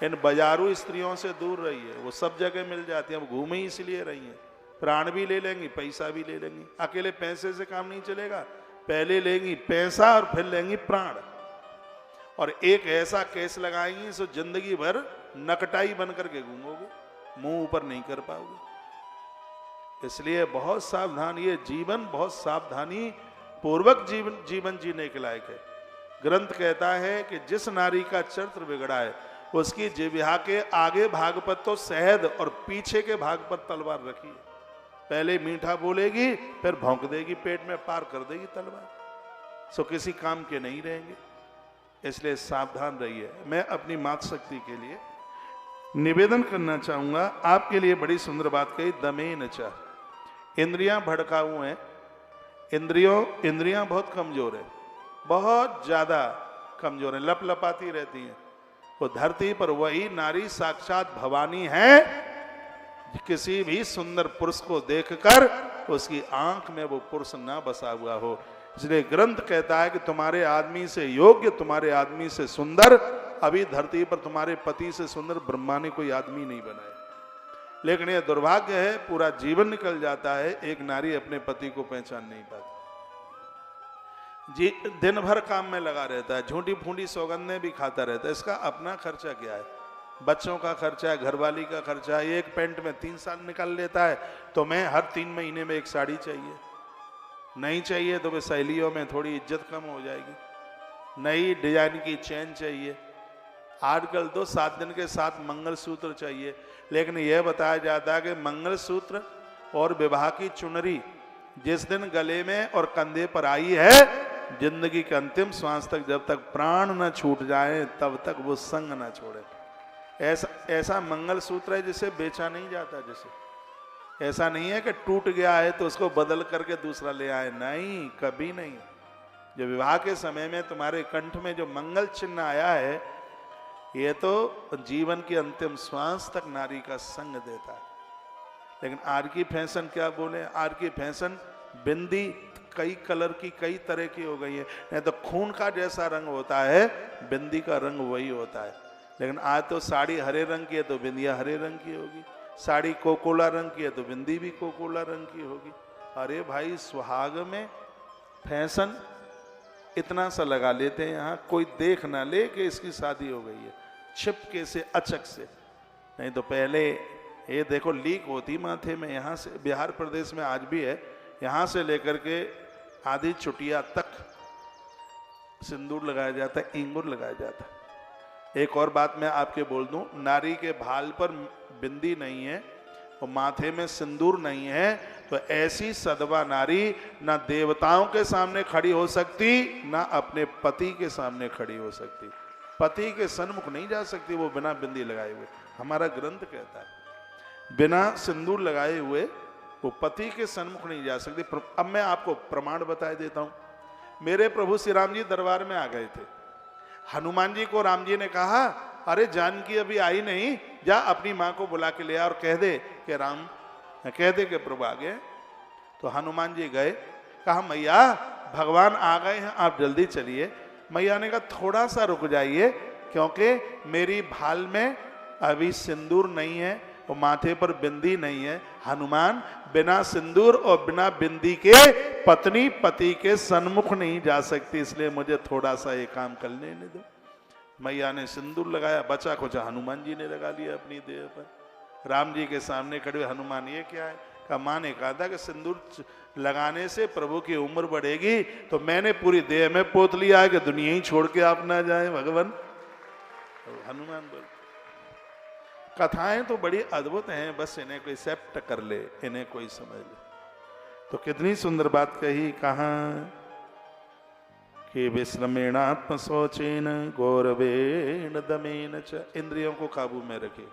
इन बाजारू स्त्रियों से दूर रहिए, वो सब जगह मिल जाती हैं, वो घूमे इसलिए रही हैं। प्राण भी ले लेंगी, पैसा भी ले लेंगी। अकेले पैसे से काम नहीं चलेगा, पहले लेंगी पैसा और फिर लेंगी प्राण। और एक ऐसा केस लगाएंगी सो जिंदगी भर नकटाई बन करके घूमोगे, मुंह ऊपर नहीं कर पाओगे। इसलिए बहुत सावधान, ये जीवन बहुत सावधानी पूर्वक जीवन जीने के लायक है। ग्रंथ कहता है कि जिस नारी का चरित्र बिगड़ा है उसकी जिह्वा के आगे भाग पर तो शहद और पीछे के भाग पर तलवार रखी है। पहले मीठा बोलेगी, फिर भौंक देगी, पेट में पार कर देगी तलवार, सो किसी काम के नहीं रहेंगे। इसलिए सावधान रहिए। मैं अपनी मातृशक्ति के लिए निवेदन करना चाहूंगा। आपके लिए बड़ी सुंदर बात कही, दमेन च, इंद्रियां भड़काऊ हैं, इंद्रियां बहुत कमजोर है, बहुत ज्यादा कमजोर है, लपलपाती रहती हैं। वो धरती पर वही नारी साक्षात भवानी है, किसी भी सुंदर पुरुष को देखकर उसकी आंख में वो पुरुष ना बसा हुआ हो। इसलिए ग्रंथ कहता है कि तुम्हारे आदमी से योग्य, तुम्हारे आदमी से सुंदर, अभी धरती पर तुम्हारे पति से सुंदर ब्रह्मा ने कोई आदमी नहीं बनाया। लेकिन यह दुर्भाग्य है, पूरा जीवन निकल जाता है, एक नारी अपने पति को पहचान नहीं पाती। जी दिन भर काम में लगा रहता है, झूठी फूंडी सौगंधें भी खाता रहता है। इसका अपना खर्चा क्या है? बच्चों का खर्चा है, घरवाली का खर्चा है। एक पैंट में 3 साल निकल लेता है, तो मैं हर 3 महीने में एक साड़ी चाहिए, नहीं चाहिए तो वे सहेलियों में थोड़ी इज्जत कम हो जाएगी। नई डिजाइन की चेन चाहिए, आजकल तो 7 दिन के साथ मंगलसूत्र चाहिए। लेकिन यह बताया जाता है कि मंगलसूत्र और विवाह की चुनरी जिस दिन गले में और कंधे पर आई है, जिंदगी के अंतिम श्वास तक जब तक प्राण न छूट जाए तब तक वो संग न छोड़े। ऐसा मंगलसूत्र है जिसे बेचा नहीं जाता। जैसे ऐसा नहीं है कि टूट गया है तो उसको बदल करके दूसरा ले आए, नहीं, कभी नहीं। जो विवाह के समय में तुम्हारे कंठ में जो मंगल चिन्ह आया है, ये तो जीवन की अंतिम श्वास तक नारी का संग देता है। लेकिन आज की फैशन क्या बोले, आज की फैशन बिंदी कई कलर की, कई तरह की हो गई है। नहीं तो खून का जैसा रंग होता है, बिंदी का रंग वही होता है। लेकिन आज तो साड़ी हरे रंग की है तो बिंदिया हरे रंग की होगी, साड़ी कोकोला रंग की है तो बिंदी भी कोकोला रंग की होगी। अरे भाई, सुहाग में फैशन इतना सा लगा लेते हैं, यहाँ कोई देख ना ले कि इसकी शादी हो गई है, छिपके से, अचक से। नहीं तो पहले ये देखो लीक होती माथे में, यहाँ से बिहार प्रदेश में आज भी है, यहाँ से लेकर के आधी चुटिया तक सिंदूर लगाया जाता है, इंगूर लगाया जाता है। एक और बात मैं आपके बोल दूं, नारी के भाल पर बिंदी नहीं है और माथे में सिंदूर नहीं है, तो ऐसी सदवा नारी ना देवताओं के सामने खड़ी हो सकती, ना अपने पति के सामने खड़ी हो सकती। पति के सन्मुख नहीं जा सकती वो बिना बिंदी लगाए हुए। हमारा ग्रंथ कहता है बिना सिंदूर लगाए हुए वो पति के सन्मुख नहीं जा सकती। अब मैं आपको प्रमाण बता देता हूं। मेरे प्रभु श्री राम जी दरबार में आ गए थे। हनुमान जी को राम जी ने कहा, अरे जानकी अभी आई नहीं, जा अपनी माँ को बुला के ले आ और कह दे कि राम, कह दे कि प्रभु आ गए। तो हनुमान जी गए, कहा मैया भगवान आ गए हैं, आप जल्दी चलिए। मैया ने कहा थोड़ा सा रुक जाइए, क्योंकि मेरी भाल में अभी सिंदूर नहीं है और माथे पर बिंदी नहीं है। हनुमान बिना सिंदूर और बिना बिंदी के पत्नी पति के सन्मुख नहीं जा सकती, इसलिए मुझे थोड़ा सा ये काम कर लेने दो। मैया ने सिंदूर लगाया, बचा कुछ हनुमान जी ने लगा लिया अपनी देह पर। राम जी के सामने खड़े हनुमान, ये क्या है? का माँ ने कहा था कि सिंदूर लगाने से प्रभु की उम्र बढ़ेगी, तो मैंने पूरी देह में पोत लिया है कि दुनिया ही छोड़ के आप ना जाए भगवान। तो हनुमान बोल, कथाएं तो बड़ी अद्भुत हैं, बस इन्हें कोई एक्सेप्ट कर ले, इन्हें कोई समझ ले। तो कितनी सुंदर बात कही, कहा कि विश्रमेण आत्म शौचेन गौरवेण दमेन च, इंद्रियों को काबू में रखे।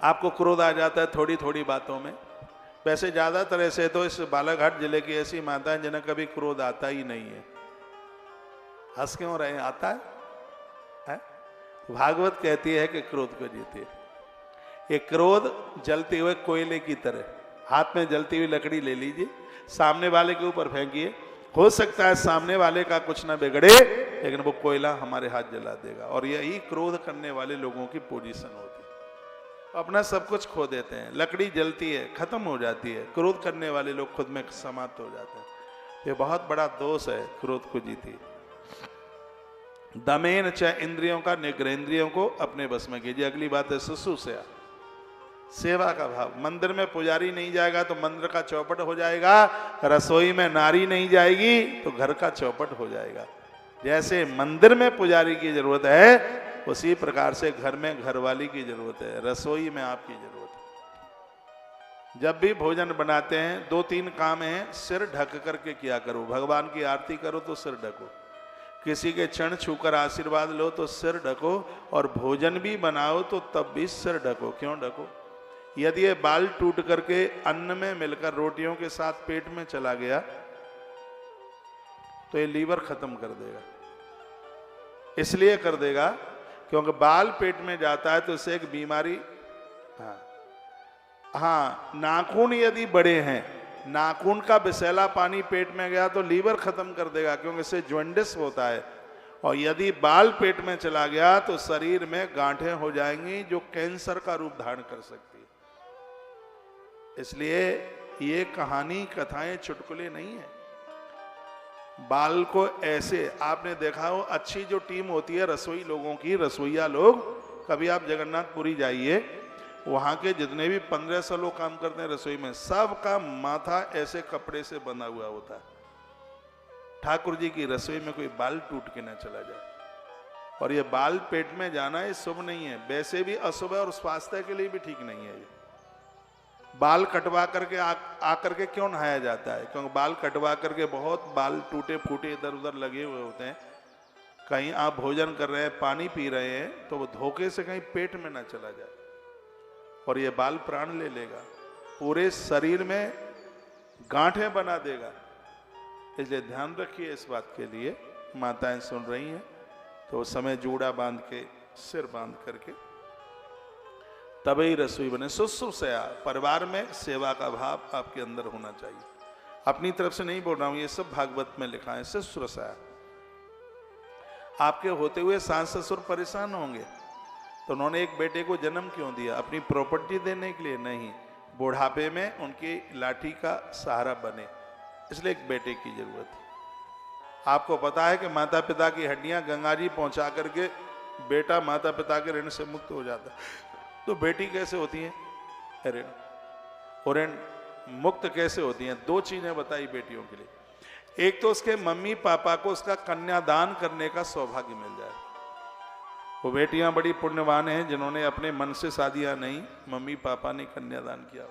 आपको क्रोध आ जाता है थोड़ी थोड़ी बातों में। वैसे ज्यादातर ऐसे तो इस बालाघाट जिले की ऐसी माता है जिन्हें कभी क्रोध आता ही नहीं है। हंस क्यों रहे? आता है? भागवत कहती है कि क्रोध को जीते। ये क्रोध जलते हुए कोयले की तरह, हाथ में जलती हुई लकड़ी ले लीजिए, सामने वाले के ऊपर फेंकिए, हो सकता है सामने वाले का कुछ ना बिगड़े, लेकिन वो कोयला हमारे हाथ जला देगा। और यही क्रोध करने वाले लोगों की पोजीशन होती है, अपना सब कुछ खो देते हैं। लकड़ी जलती है, खत्म हो जाती है, क्रोध करने वाले लोग खुद में समाप्त हो जाते हैं। ये बहुत बड़ा दोष है, क्रोध को जीती। दमेन च इंद्रियों का निग्रह, इंद्रियों को अपने बस में कीजिए। अगली बात है शुश्रूषया, सेवा का भाव। मंदिर में पुजारी नहीं जाएगा तो मंदिर का चौपट हो जाएगा, रसोई में नारी नहीं जाएगी तो घर का चौपट हो जाएगा। जैसे मंदिर में पुजारी की जरूरत है उसी प्रकार से घर में घरवाली की जरूरत है, रसोई में आपकी जरूरत है। जब भी भोजन बनाते हैं 2-3 काम हैं, सिर ढक करके किया करो। भगवान की आरती करो तो सिर ढको, किसी के चरण छूकर आशीर्वाद लो तो सिर ढको, और भोजन भी बनाओ तो तब भी सिर ढको। क्यों ढको? यदि ये बाल टूट करके अन्न में मिलकर रोटियों के साथ पेट में चला गया तो ये लीवर खत्म कर देगा। इसलिए कर देगा क्योंकि बाल पेट में जाता है तो इससे एक बीमारी, हाँ नाखून यदि बड़े हैं, नाखून का विषैला पानी पेट में गया तो लीवर खत्म कर देगा क्योंकि इससे जॉन्डिस होता है। और यदि बाल पेट में चला गया तो शरीर में गांठें हो जाएंगी जो कैंसर का रूप धारण कर सकती है। इसलिए ये कहानी कथाएं चुटकुले नहीं है। बाल को ऐसे आपने देखा हो, अच्छी जो टीम होती है रसोई लोगों की, रसोईया लोग, कभी आप जगन्नाथपुरी जाइए, वहां के जितने भी 1500 लोग काम करते हैं रसोई में, सबका माथा ऐसे कपड़े से बंधा हुआ होता है। ठाकुर जी की रसोई में कोई बाल टूट के ना चला जाए। और ये बाल पेट में जाना ये शुभ नहीं है, वैसे भी अशुभ है और स्वास्थ्य के लिए भी ठीक नहीं है। ये बाल कटवा करके आकर के क्यों नहाया जाता है? क्योंकि बाल कटवा करके बहुत बाल टूटे फूटे इधर उधर लगे हुए होते हैं। कहीं आप भोजन कर रहे हैं, पानी पी रहे हैं तो वो धोखे से कहीं पेट में ना चला जाए और ये बाल प्राण ले लेगा, पूरे शरीर में गांठें बना देगा। इसलिए ध्यान रखिए इस बात के लिए। माताएं सुन रही हैं तो उस समय जूड़ा बांध के, सिर बांध करके तभी रसोई बने। शुश्रूषया, परिवार में सेवा का भाव आपके अंदर होना चाहिए। अपनी तरफ से नहीं बोल रहा हूं, ये सब भागवत में लिखा है। शुश्रूषया, आपके होते हुए सास ससुर परेशान होंगे तो उन्होंने एक बेटे को जन्म क्यों दिया? अपनी प्रॉपर्टी देने के लिए नहीं, बुढ़ापे में उनकी लाठी का सहारा बने, इसलिए एक बेटे की जरूरत है। आपको पता है कि माता पिता की हड्डियां गंगा जी पहुंचा करके बेटा माता पिता के ऋण से मुक्त हो जाता है, तो बेटी कैसे होती है ऋण और ऋण मुक्त कैसे होती हैं? 2 चीजें बताई बेटियों के लिए। एक तो उसके मम्मी पापा को उसका कन्यादान करने का सौभाग्य मिल जाए। वो बेटियां बड़ी पुण्यवान हैं जिन्होंने अपने मन से शादियां नहीं, मम्मी पापा ने कन्यादान किया।